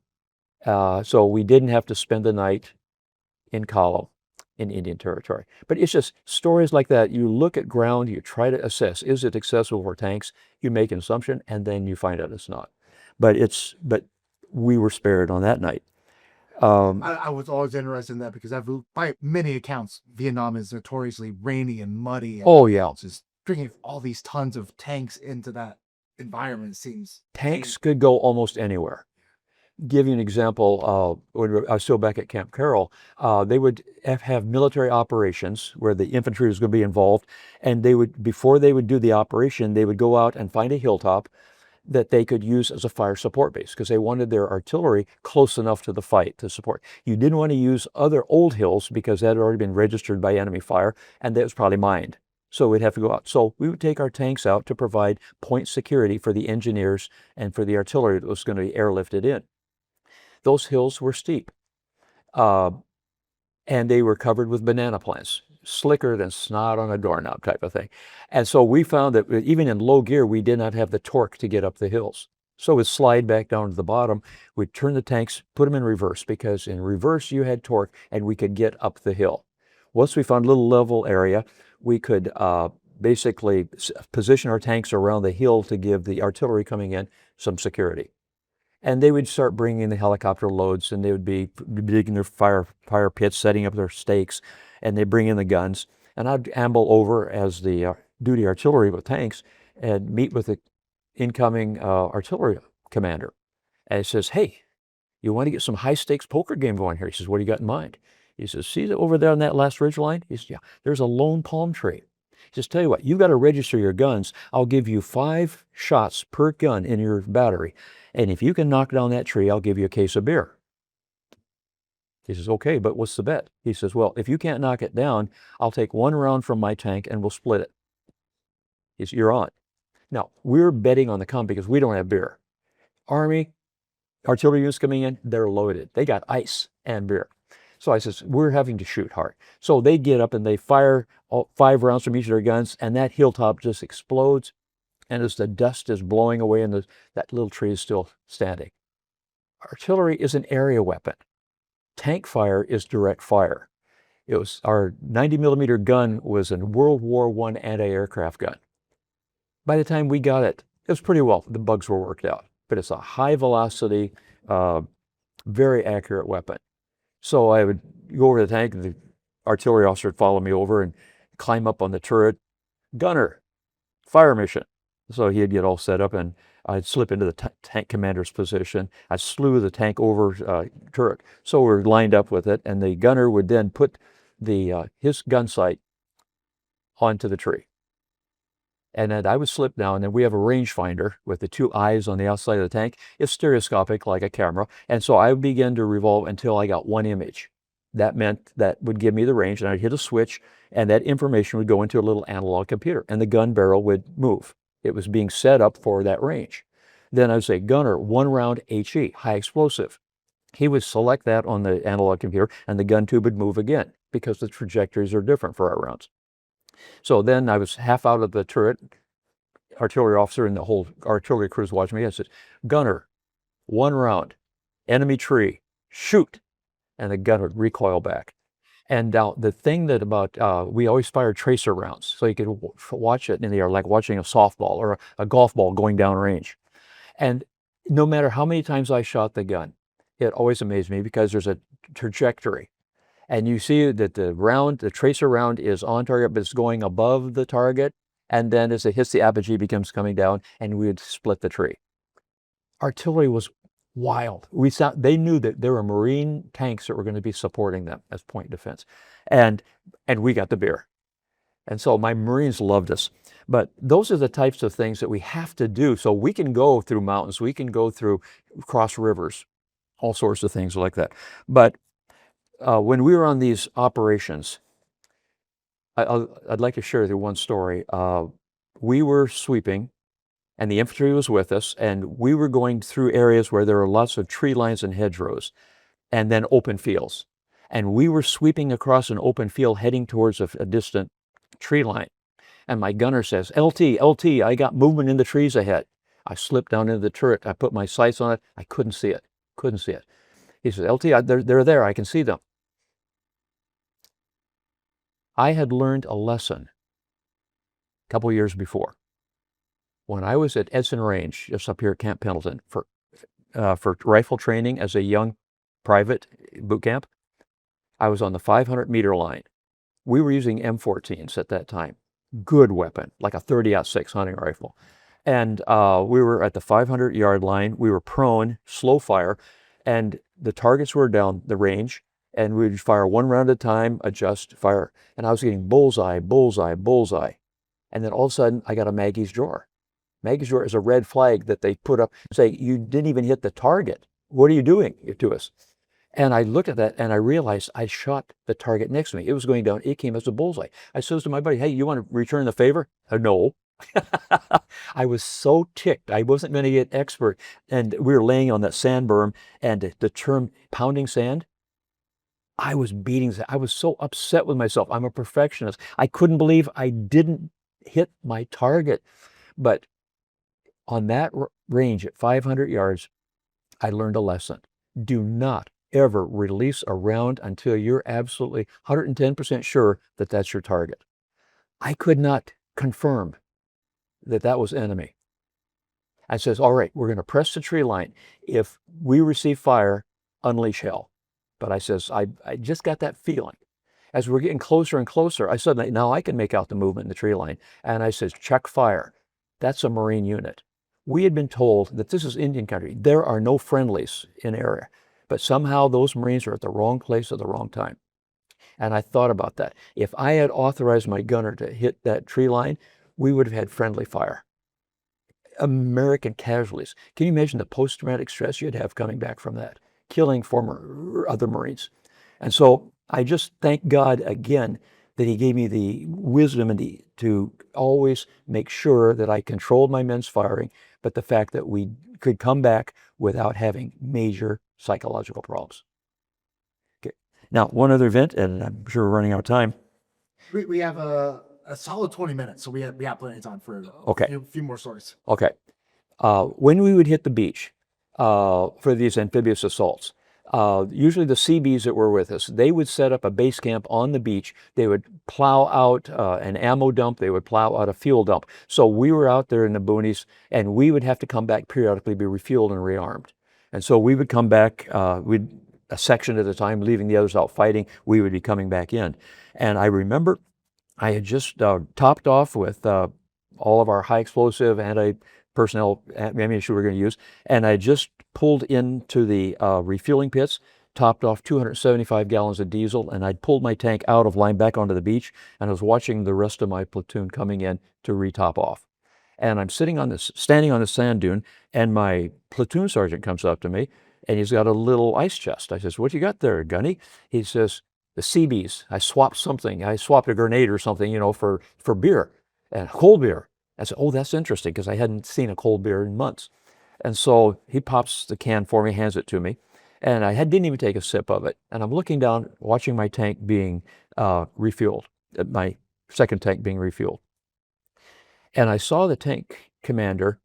So we didn't have to spend the night in column in Indian Territory. But it's just stories like that. You look at ground, you try to assess, is it accessible for tanks? You make an assumption, and then you find out it's not. But we were spared on that night. I was always interested in that, because by many accounts, Vietnam is notoriously rainy and muddy. And Oh, yeah. just bringing all these tons of tanks into that environment seems... Tanks could go almost anywhere. give you an example. When I was still back at Camp Carroll, they would have military operations where the infantry was going to be involved, and before they would do the operation, they would go out and find a hilltop that they could use as a fire support base because they wanted their artillery close enough to the fight to support. You didn't want to use other old hills because that had already been registered by enemy fire, and that was probably mined. So we'd have to go out. So we would take our tanks out to provide point security for the engineers and for the artillery that was going to be airlifted in. Those hills were steep, and they were covered with banana plants, slicker than snot on a doorknob type of thing. And so we found that even in low gear, we did not have the torque to get up the hills. So we'd slide back down to the bottom, we'd turn the tanks, put them in reverse, because in reverse you had torque and we could get up the hill. Once we found a little level area, we could basically position our tanks around the hill to give the artillery coming in some security. And they would start bringing in the helicopter loads, and they would be digging their fire pits, setting up their stakes, and they bring in the guns. And I'd amble over as the duty artillery with tanks and meet with the incoming artillery commander. And he says, "Hey, you want to get some high stakes poker game going here?" He says, "What do you got in mind?" He says, "See over there on that last ridge line?" He says, "Yeah, there's a lone palm tree." He says, "Tell you what, you've got to register your guns. I'll give you 5 shots per gun in your battery. And if you can knock down that tree, I'll give you a case of beer." He says, "Okay, but what's the bet?" He says, "Well, if you can't knock it down, I'll take 1 round from my tank and we'll split it." He says, "You're on." Now, we're betting on the come because we don't have beer. Army, artillery units coming in, they're loaded. They got ice and beer. So I says, we're having to shoot hard. So they get up and they fire 5 rounds from each of their guns, and that hilltop just explodes. And as the dust is blowing away and that little tree is still standing. Artillery is an area weapon. Tank fire is direct fire. It was our 90 millimeter gun was a World War I anti-aircraft gun. By the time we got it, it was pretty well, the bugs were worked out. But it's a high velocity, very accurate weapon. So I would go over to the tank, and the artillery officer would follow me over and climb up on the turret. "Gunner, fire mission." So he'd get all set up, and I'd slip into the tank commander's position. I'd slew the tank over turret. So we're lined up with it, and the gunner would then put his gun sight onto the tree. And then I would slip down, and we have a rangefinder with the 2 eyes on the outside of the tank. It's stereoscopic like a camera. And so I would begin to revolve until I got 1 image. That meant that would give me the range, and I'd hit a switch, and that information would go into a little analog computer, and the gun barrel would move. It was being set up for that range. Then I would say, "Gunner, 1 round HE, high explosive." He would select that on the analog computer, and the gun tube would move again because the trajectories are different for our rounds. So then I was half out of the turret, artillery officer and the whole artillery crew's watching me. I said, "Gunner, 1 round, enemy tree, shoot." And the gun would recoil back. And now the thing that we always fired tracer rounds, so you could watch it in the air, like watching a softball or a golf ball going down range. And no matter how many times I shot the gun, it always amazed me because there's a trajectory. And you see that the tracer round is on target, but it's going above the target. And then as it hits the apogee, it becomes coming down, and we would split the tree. Artillery was wild. They knew that there were Marine tanks that were going to be supporting them as point defense. And we got the beer. And so my Marines loved us. But those are the types of things that we have to do. So we can go through mountains, we can go cross rivers, all sorts of things like that. But when we were on these operations, I'd like to share with you one story. We were sweeping, and the infantry was with us, and we were going through areas where there were lots of tree lines and hedgerows, and then open fields. And we were sweeping across an open field heading towards a distant tree line. And my gunner says, LT, I got movement in the trees ahead." I slipped down into the turret. I put my sights on it. I couldn't see it. He says, "LT, they're there. I can see them." I had learned a lesson a couple years before. When I was at Edson Range, just up here at Camp Pendleton, for rifle training as a young private boot camp, I was on the 500-meter line. We were using M14s at that time. Good weapon, like a 30-06 hunting rifle. And we were at the 500-yard line. We were prone, slow fire. And the targets were down the range, and we'd fire one round at a time, adjust, fire. And I was getting bullseye, bullseye, bullseye. And then all of a sudden, I got a Maggie's drawer. Maggie's drawer is a red flag that they put up, say, you didn't even hit the target. What are you doing to us? And I looked at that and I realized I shot the target next to me. It was going down. It came as a bullseye. I says to my buddy, hey, you want to return the favor? No. I was so ticked. I wasn't going to get expert. And we were laying on that sand berm, and the term pounding sand, I was beating. I was so upset with myself. I'm a perfectionist. I couldn't believe I didn't hit my target. But on that range at 500 yards, I learned a lesson. Do not ever release a round until you're absolutely 110% sure that that's your target. I could not confirm that that was enemy. I says, all right, we're going to press the tree line. If we receive fire, unleash hell. But I says, I just got that feeling. As we're getting closer and closer, I said, now I can make out the movement in the tree line. And I says, check fire. That's a Marine unit. We had been told that this is Indian country. There are no friendlies in area. But somehow those Marines are at the wrong place at the wrong time. And I thought about that. If I had authorized my gunner to hit that tree line, we would have had friendly fire. American casualties. Can you imagine the post-traumatic stress you'd have coming back from that? Killing former other Marines. And so I just thank God again that he gave me the wisdom and to always make sure that I controlled my men's firing, but the fact that we could come back without having major psychological problems. Okay. Now, one other event, and I'm sure we're running out of time. We have a solid 20 minutes, so we have plenty of time for Okay. a few more stories. Okay. When we would hit the beach for these amphibious assaults, usually the Seabees that were with us, they would set up a base camp on the beach. They would plow out an ammo dump. They would plow out a fuel dump. So we were out there in the boonies, and we would have to come back periodically, be refueled and rearmed. And so we would come back, we'd a section at a time, leaving the others out fighting. We would be coming back in. And I remember I had just topped off with all of our high explosive anti-personnel ammunition we were going to use, and I just pulled into the refueling pits, topped off 275 gallons of diesel, and I'd pulled my tank out of line back onto the beach, and I was watching the rest of my platoon coming in to retop off. And I'm standing on the sand dune, and my platoon sergeant comes up to me, and he's got a little ice chest. I says, what you got there, Gunny? He says, the Seabees. I swapped something. I swapped a grenade or something, for beer, and cold beer. I said, oh, that's interesting, because I hadn't seen a cold beer in months. And so he pops the can for me, hands it to me, and I didn't even take a sip of it. And I'm looking down, watching my tank being refueled, my second tank being refueled. And I saw the tank commander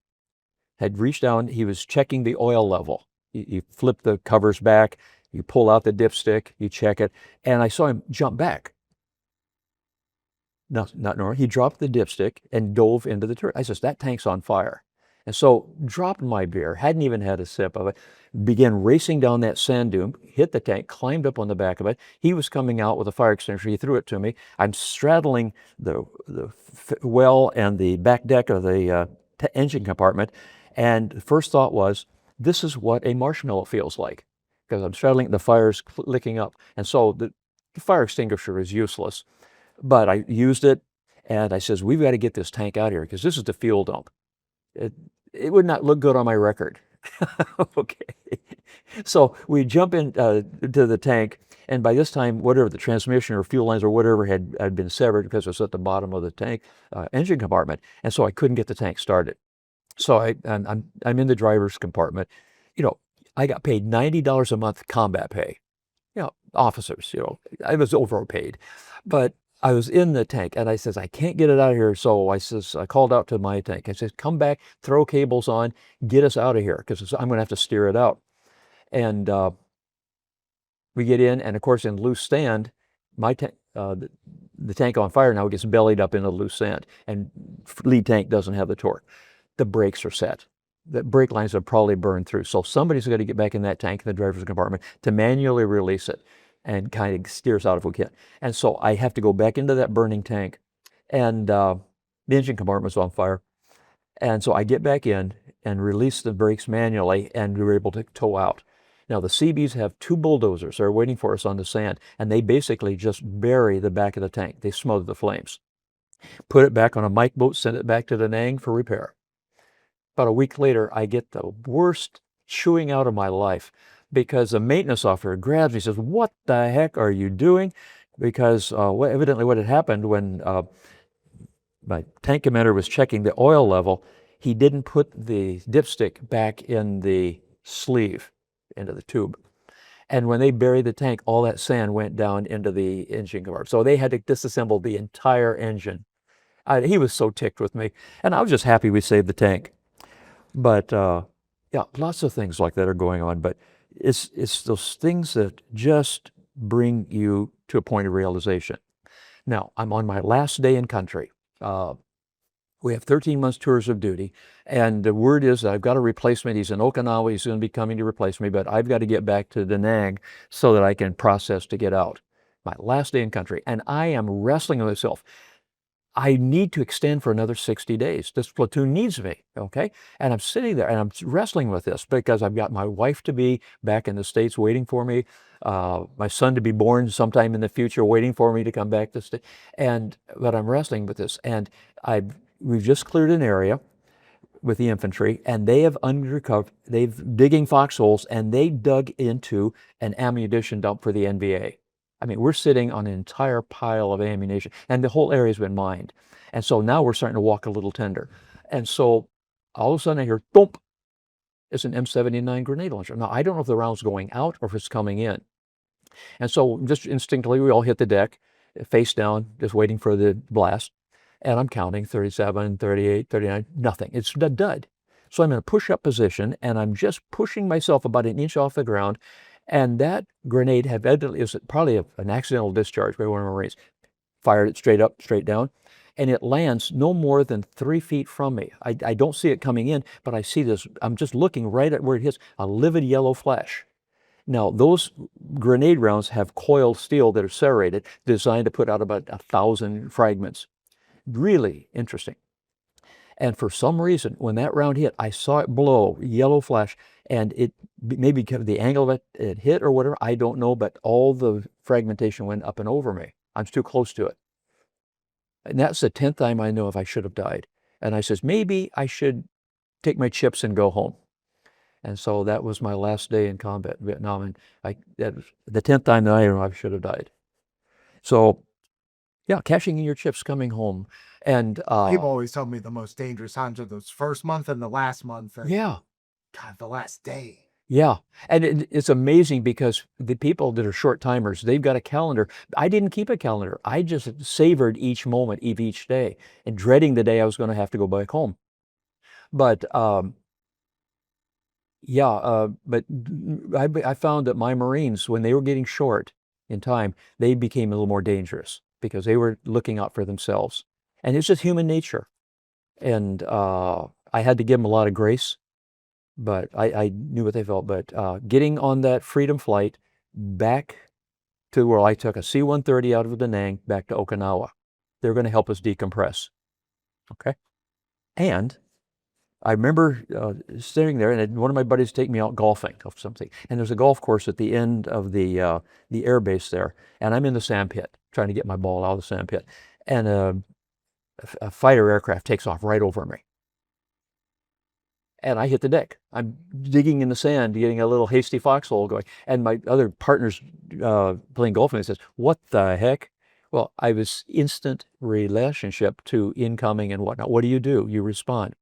had reached down. He was checking the oil level. You flip the covers back, you pull out the dipstick, you check it, and I saw him jump back. Not normal. He dropped the dipstick and dove into the turret. I says, that tank's on fire. And so dropped my beer, hadn't even had a sip of it, began racing down that sand dune, hit the tank, climbed up on the back of it. He was coming out with a fire extinguisher. He threw it to me. I'm straddling the well and the back deck of the engine compartment. And the first thought was, this is what a marshmallow feels like, because I'm straddling, the fire's licking up. And so the fire extinguisher is useless. But I used it, and I says, we've got to get this tank out of here, because this is the fuel dump. It would not look good on my record. Okay. So we jump in to the tank, and by this time, whatever the transmission or fuel lines or whatever had been severed, because it was at the bottom of the tank engine compartment, and so I couldn't get the tank started. So I'm in the driver's compartment. I got paid $90 a month combat pay. Officers, I was overpaid. But I was in the tank, and I says, I can't get it out of here. So I called out to my tank. I said, come back, throw cables on, get us out of here, because I'm going to have to steer it out. And we get in, and of course, in loose sand, my tank, the tank on fire now gets bellied up into loose sand, and lead tank doesn't have the torque. The brakes are set. The brake lines have probably burned through. So somebody's got to get back in that tank in the driver's compartment to manually release it and kind of steer us out if we can. And so I have to go back into that burning tank, and the engine compartment's on fire. And so I get back in and release the brakes manually, and we were able to tow out. Now, the Seabees have 2 bulldozers. They're waiting for us on the sand, and they basically just bury the back of the tank. They smother the flames. Put it back on a Mike boat, send it back to Da Nang for repair. About a week later, I get the worst chewing out of my life because the maintenance officer grabs me and says, "What the heck are you doing?" Because evidently what had happened when my tank commander was checking the oil level, he didn't put the dipstick back in the sleeve, into the tube. And when they buried the tank, all that sand went down into the engine compartment. So they had to disassemble the entire engine. He was so ticked with me. And I was just happy we saved the tank. But yeah, lots of things like that are going on. But it's those things that just bring you to a point of realization. Now, I'm on my last day in country. We have 13 months tours of duty, and the word is that I've got a replacement. He's in Okinawa. He's going to be coming to replace me, but I've got to get back to Da Nang so that I can process to get out. My last day in country, and I am wrestling with myself. I need to extend for another 60 days. This platoon needs me, okay? And I'm sitting there and I'm wrestling with this because I've got my wife to be back in the States waiting for me, my son to be born sometime in the future waiting for me to come back to the States. But I'm wrestling with this. And we've just cleared an area with the infantry, and they have they've digging foxholes, and they dug into an ammunition dump for the NVA. I mean, we're sitting on an entire pile of ammunition, and the whole area's been mined. And so now we're starting to walk a little tender. And so all of a sudden I hear, thump, it's an M79 grenade launcher. Now, I don't know if the round's going out or if it's coming in. And so just instinctively, we all hit the deck, face down, just waiting for the blast. And I'm counting 37, 38, 39, nothing. It's a dud. So I'm in a push-up position, and I'm just pushing myself about an inch off the ground. And that grenade is probably an accidental discharge by one of the Marines. Fired it straight up, straight down, and it lands no more than 3 feet from me. I don't see it coming in, but I see this. I'm just looking right at where it hits, a livid yellow flash. Now, those grenade rounds have coiled steel that are serrated, designed to put out about 1,000 fragments. Really interesting. And for some reason, when that round hit, I saw it blow, yellow flash, and it maybe because of the angle of it hit or whatever, I don't know, but all the fragmentation went up and over me. I'm too close to it. And that's the 10th time I know if I should have died. And I says, maybe I should take my chips and go home. And so that was my last day in combat in Vietnam. And that was the 10th time that I know I should have died. So yeah, cashing in your chips, coming home. And People always tell me the most dangerous times are those first month and the last month. And yeah, God, the last day. yeah. And it's amazing because the people that are short timers, they've got a calendar. I didn't keep a calendar. I just savored each moment of each day and dreading the day I was going to have to go back home. But but I found that my Marines, when they were getting short in time, they became a little more dangerous because they were looking out for themselves. And it's just human nature. And I had to give them a lot of grace, but I knew what they felt. But getting on that freedom flight back to where I took a C-130 out of Da Nang back to Okinawa, they're going to help us decompress. Okay? And I remember sitting there, and one of my buddies take me out golfing or something. And there's a golf course at the end of the air base there. And I'm in the sand pit, trying to get my ball out of the sand pit. And a fighter aircraft takes off right over me. And I hit the deck. I'm digging in the sand, getting a little hasty foxhole going. And my other partner's playing golf, and he says, "What the heck?" Well, I was instant relationship to incoming and whatnot. What do? You respond.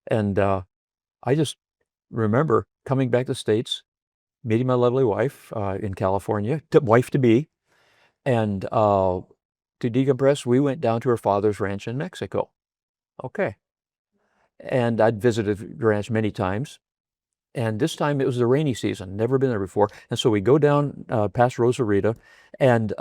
And I just remember coming back to the States, meeting my lovely wife in California, wife-to-be, and to decompress, we went down to her father's ranch in Mexico. Okay. And I'd visited the ranch many times. And this time it was the rainy season, never been there before. And so we go down past Rosarita and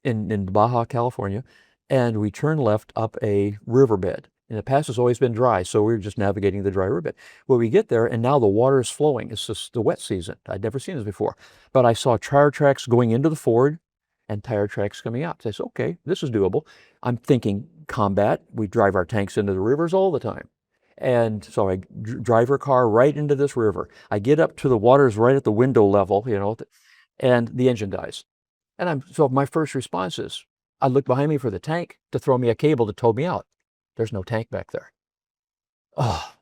in Baja, California, and we turn left up a riverbed. And the pass has always been dry, so we were just navigating the dry riverbed. Well, we get there, and now the water is flowing. It's just the wet season. I'd never seen this before. But I saw tire tracks going into the ford and tire tracks coming out. So I said, okay, this is doable. I'm thinking combat. We drive our tanks into the rivers all the time. And so I drive her car right into this river. I get up to the water's right at the window level, and the engine dies. And so my first response is, I look behind me for the tank to throw me a cable to tow me out. There's no tank back there. Oh,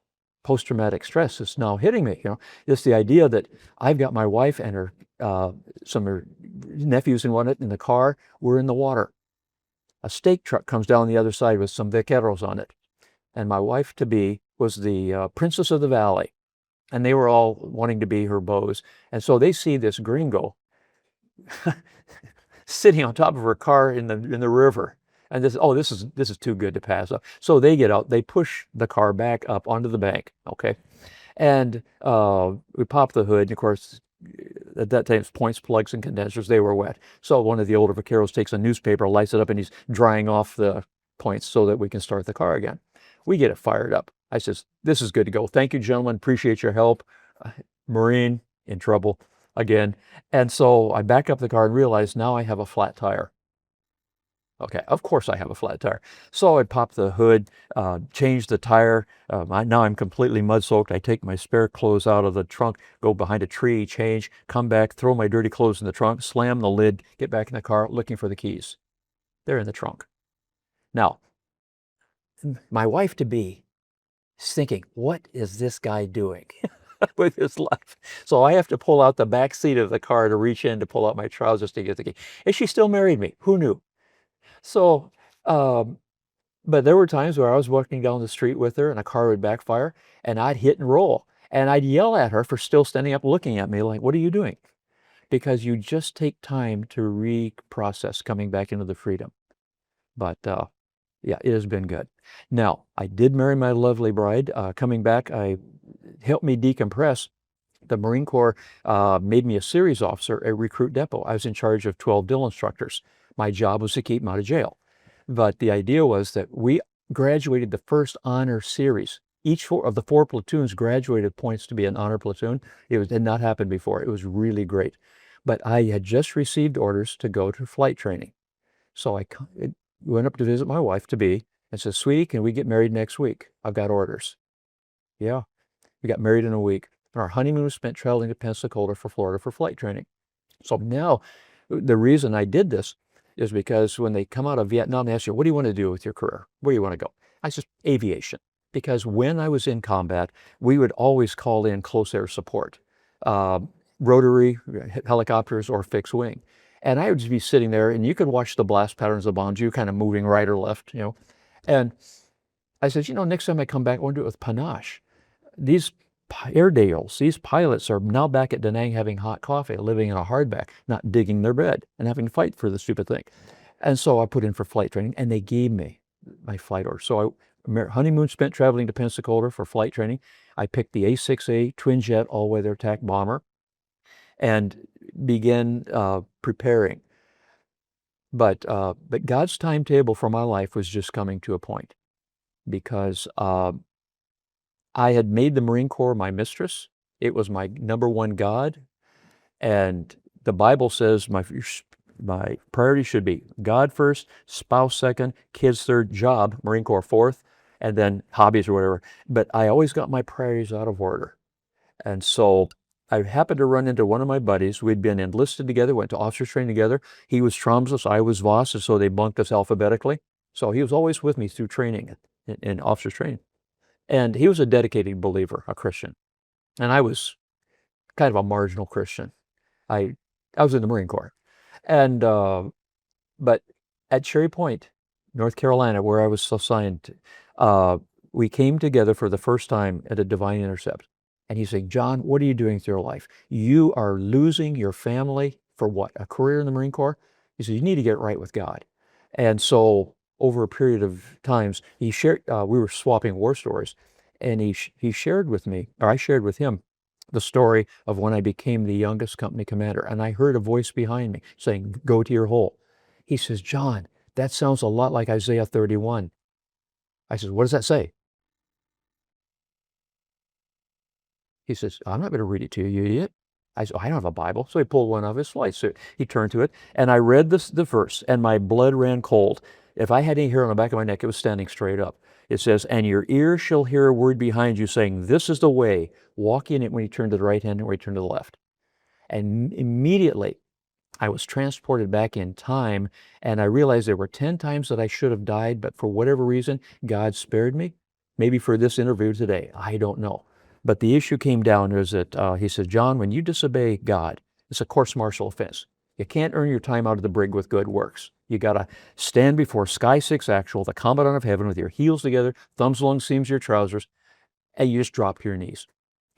post-traumatic stress is now hitting me. It's the idea that I've got my wife and some of her nephews and whatnot in the car. We're in the water. A stake truck comes down the other side with some vaqueros on it. And my wife-to-be was the princess of the valley. And they were all wanting to be her beaux. And so they see this gringo sitting on top of her car in the river. And this is too good to pass up. So they get out, they push the car back up onto the bank, okay? And we pop the hood, and of course, at that time, it's points, plugs, and condensers. They were wet. So one of the older vaqueros takes a newspaper, lights it up, and he's drying off the points so that we can start the car again. We get it fired up. I says, this is good to go. Thank you, gentlemen. Appreciate your help. Marine in trouble again. And so I back up the car and realize now I have a flat tire. Okay, of course I have a flat tire. So I pop the hood, change the tire. Now I'm completely mud soaked. I take my spare clothes out of the trunk, go behind a tree, change, come back, throw my dirty clothes in the trunk, slam the lid, get back in the car, looking for the keys. They're in the trunk. Now, my wife-to-be is thinking, what is this guy doing with his life? So I have to pull out the back seat of the car to reach in to pull out my trousers to get the key. And she still married me. Who knew? So, but there were times where I was walking down the street with her and a car would backfire and I'd hit and roll. And I'd yell at her for still standing up looking at me like, what are you doing? Because you just take time to reprocess coming back into the freedom. But yeah, it has been good. Now, I did marry my lovely bride. Coming back, helped me decompress. The Marine Corps made me a series officer at Recruit Depot. I was in charge of 12 drill instructors. My job was to keep them out of jail. But the idea was that we graduated the first honor series. Each of the 4 platoons graduated points to be an honor platoon. It had not happened before. It was really great. But I had just received orders to go to flight training. So I went up to visit my wife-to-be and said, sweetie, can we get married next week? I've got orders. Yeah, we got married in a week. And our honeymoon was spent traveling to Pensacola for Florida for flight training. So now the reason I did this is because when they come out of Vietnam, they ask you, what do you want to do with your career? Where do you want to go? I said, aviation. Because when I was in combat, we would always call in close air support, rotary helicopters or fixed wing. And I would just be sitting there and you could watch the blast patterns of bombs, you kind of moving right or left, And I said, next time I come back, I want to do it with panache. These Airedales, these pilots are now back at Da Nang having hot coffee, living in a hardback, not digging their bed and having to fight for the stupid thing. And so I put in for flight training and they gave me my flight order. So honeymoon spent traveling to Pensacola for flight training. I picked the A6A twin jet all-weather attack bomber and began preparing. But God's timetable for my life was just coming to a point because I had made the Marine Corps my mistress. It was my number one God. And the Bible says my priority should be God first, spouse second, kids third, job, Marine Corps fourth, and then hobbies or whatever. But I always got my priorities out of order. And so I happened to run into one of my buddies. We'd been enlisted together, went to officers training together. He was Tromsø, I was Voss, and so they bunked us alphabetically. So he was always with me through training in officers training. And he was a dedicated believer, a Christian. And I was kind of a marginal Christian. I was in the Marine Corps. And, but at Cherry Point, North Carolina, where I was assigned, we came together for the first time at a divine intercept. And he's saying, John, what are you doing with your life? You are losing your family for what? A career in the Marine Corps? He said, you need to get right with God. And so over a period of times, he shared, we were swapping war stories, and he shared with me, or I shared with him, the story of when I became the youngest company commander, and I heard a voice behind me saying, go to your hole. He says, John, that sounds a lot like Isaiah 31. I said, what does that say? He says, I'm not going to read it to you, you idiot. I said, I don't have a Bible. So he pulled one off his slides. So he turned to it, and I read the verse, and my blood ran cold. If I had any hair on the back of my neck, it was standing straight up. It says, and your ear shall hear a word behind you saying, this is the way. Walk in it when you turn to the right hand and when you turn to the left. And immediately I was transported back in time, and I realized there were 10 times that I should have died, but for whatever reason, God spared me. Maybe for this interview today, I don't know. But the issue came down is that he said, John, when you disobey God, it's a course-martial offense. You can't earn your time out of the brig with good works. You got to stand before Sky 6 Actual, the Commandant of Heaven, with your heels together, thumbs along the seams of your trousers, and you just drop to your knees.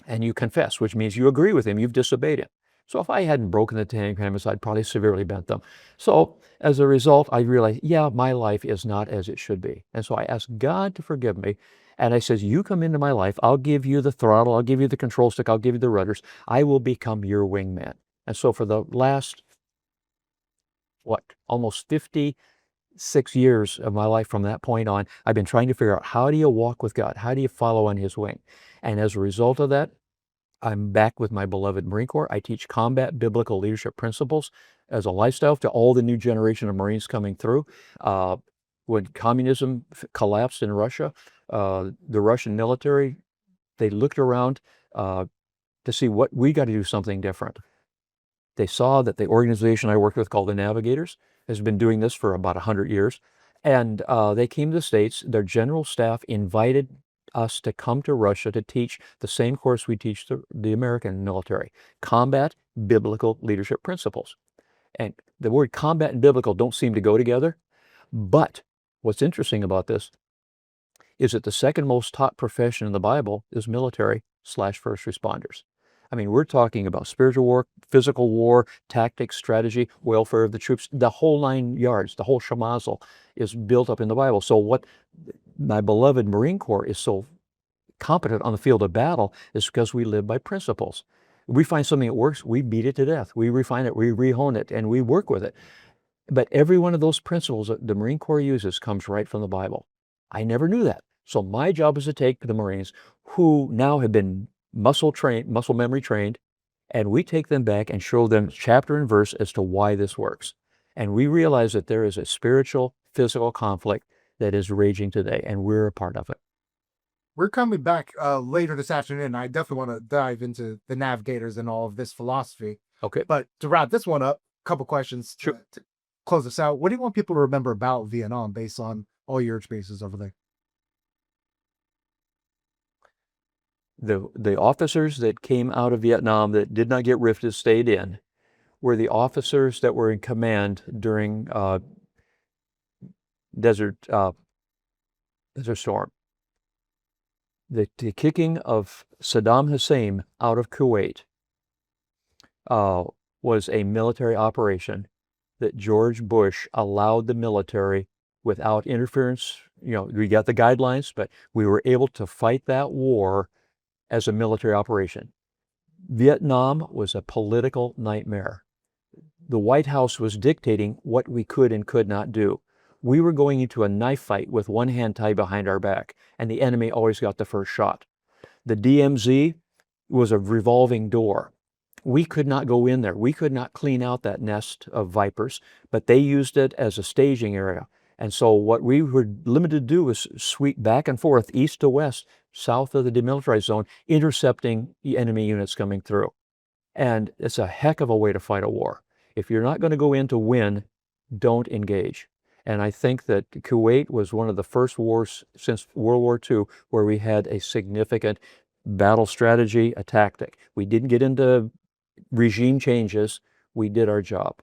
And you confess, which means you agree with him, you've disobeyed him. So if I hadn't broken the 10 Commandments, I'd probably severely bent them. So as a result, I realized, yeah, my life is not as it should be. And so I asked God to forgive me. And I says, you come into my life, I'll give you the throttle, I'll give you the control stick, I'll give you the rudders. I will become your wingman. And so for the last, almost 56 years of my life from that point on, I've been trying to figure out, how do you walk with God? How do you follow on his wing? And as a result of that, I'm back with my beloved Marine Corps. I teach combat biblical leadership principles as a lifestyle to all the new generation of Marines coming through. When communism collapsed in Russia, the Russian military, they looked around to see what we got to do something different. They saw that the organization I worked with called the Navigators has been doing this for about 100 years. And they came to the States. Their general staff invited us to come to Russia to teach the same course we teach the American military, combat biblical leadership principles. And the word combat and biblical don't seem to go together. But what's interesting about this is that the second most taught profession in the Bible is military/first responders. I mean, we're talking about spiritual war, physical war, tactics, strategy, welfare of the troops, the whole 9 yards, the whole shemazel is built up in the Bible. So what my beloved Marine Corps is so competent on the field of battle is because we live by principles. We find something that works, we beat it to death. We refine it, we rehone it, and we work with it. But every one of those principles that the Marine Corps uses comes right from the Bible. I never knew that. So my job is to take the Marines who now have been muscle memory trained, and we take them back and show them chapter and verse as to why this works. And we realize that there is a spiritual, physical conflict that is raging today, and we're a part of it. We're coming back later this afternoon. I definitely want to dive into the Navigators and all of this philosophy. Okay. But to wrap this one up, a couple questions to close us out. What do you want people to remember about Vietnam based on all your experiences over there? The officers that came out of Vietnam that did not get rifted, stayed in, were the officers that were in command during Desert Storm. The kicking of Saddam Hussein out of Kuwait was a military operation that George Bush allowed the military without interference. You know, we got the guidelines, but we were able to fight that war as a military operation. Vietnam was a political nightmare. The White House was dictating what we could and could not do. We were going into a knife fight with one hand tied behind our back, and the enemy always got the first shot. The DMZ was a revolving door. We could not go in there. We could not clean out that nest of vipers, but they used it as a staging area. And so what we were limited to do was sweep back and forth, east to west, south of the demilitarized zone, intercepting the enemy units coming through. And it's a heck of a way to fight a war. If you're not going to go in to win, don't engage. And I think that Kuwait was one of the first wars since World War II where we had a significant battle strategy, a tactic. We didn't get into regime changes. We did our job.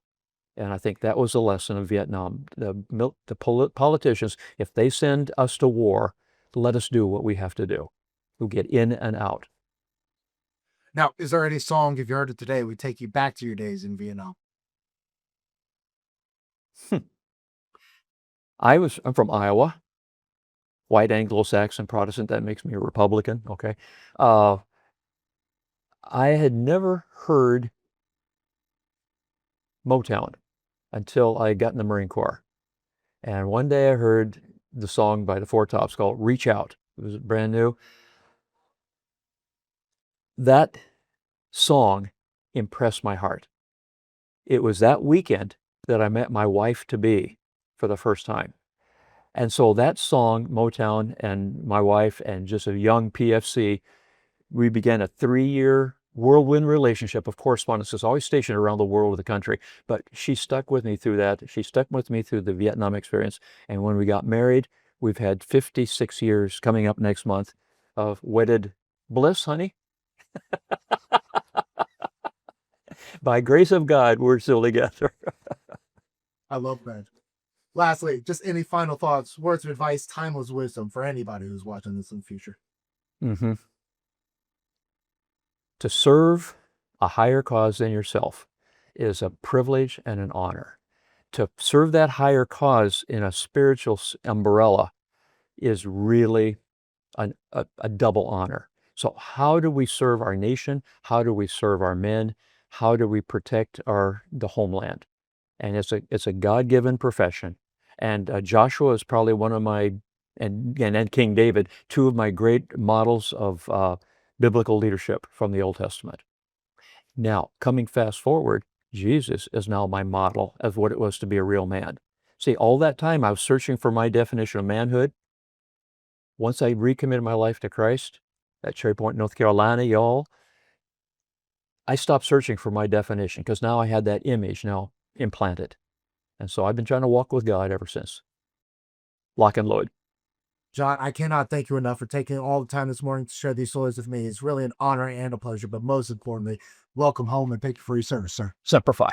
And I think that was the lesson of Vietnam. The politicians, if they send us to war, let us do what we have to do. We'll get in and out. Now, is there any song, if you heard it today, would take you back to your days in Vietnam? I'm from Iowa, white Anglo-Saxon Protestant. That makes me a Republican, okay? I had never heard Motown until I got in the Marine Corps. And one day I heard the song by the Four Tops called Reach Out. It was brand new. That song impressed my heart. It was that weekend that I met my wife-to-be for the first time. And so that song, Motown, and my wife, and just a young PFC, we began a 3-year whirlwind relationship of correspondence. It's always stationed around the world of the country, but she stuck with me through that. She stuck with me through the Vietnam experience. And when we got married, we've had 56 years coming up next month of wedded bliss, honey. By grace of God, we're still together. I love that. Lastly, just any final thoughts, words of advice, timeless wisdom for anybody who's watching this in the future. Mm-hmm. To serve a higher cause than yourself is a privilege and an honor. To serve that higher cause in a spiritual umbrella is really a double honor. So how do we serve our nation? How do we serve our men? How do we protect the homeland? And it's a God-given profession. And Joshua is probably one of my, and King David, two of my great models of biblical leadership from the Old Testament. Now, coming fast forward, Jesus is now my model of what it was to be a real man. See, all that time I was searching for my definition of manhood. Once I recommitted my life to Christ at Cherry Point, North Carolina, y'all, I stopped searching for my definition because now I had that image now implanted. And so I've been trying to walk with God ever since. Lock and load. John, I cannot thank you enough for taking all the time this morning to share these stories with me. It's really an honor and a pleasure, but most importantly, welcome home and thank you for your service, sir. Semper Fi.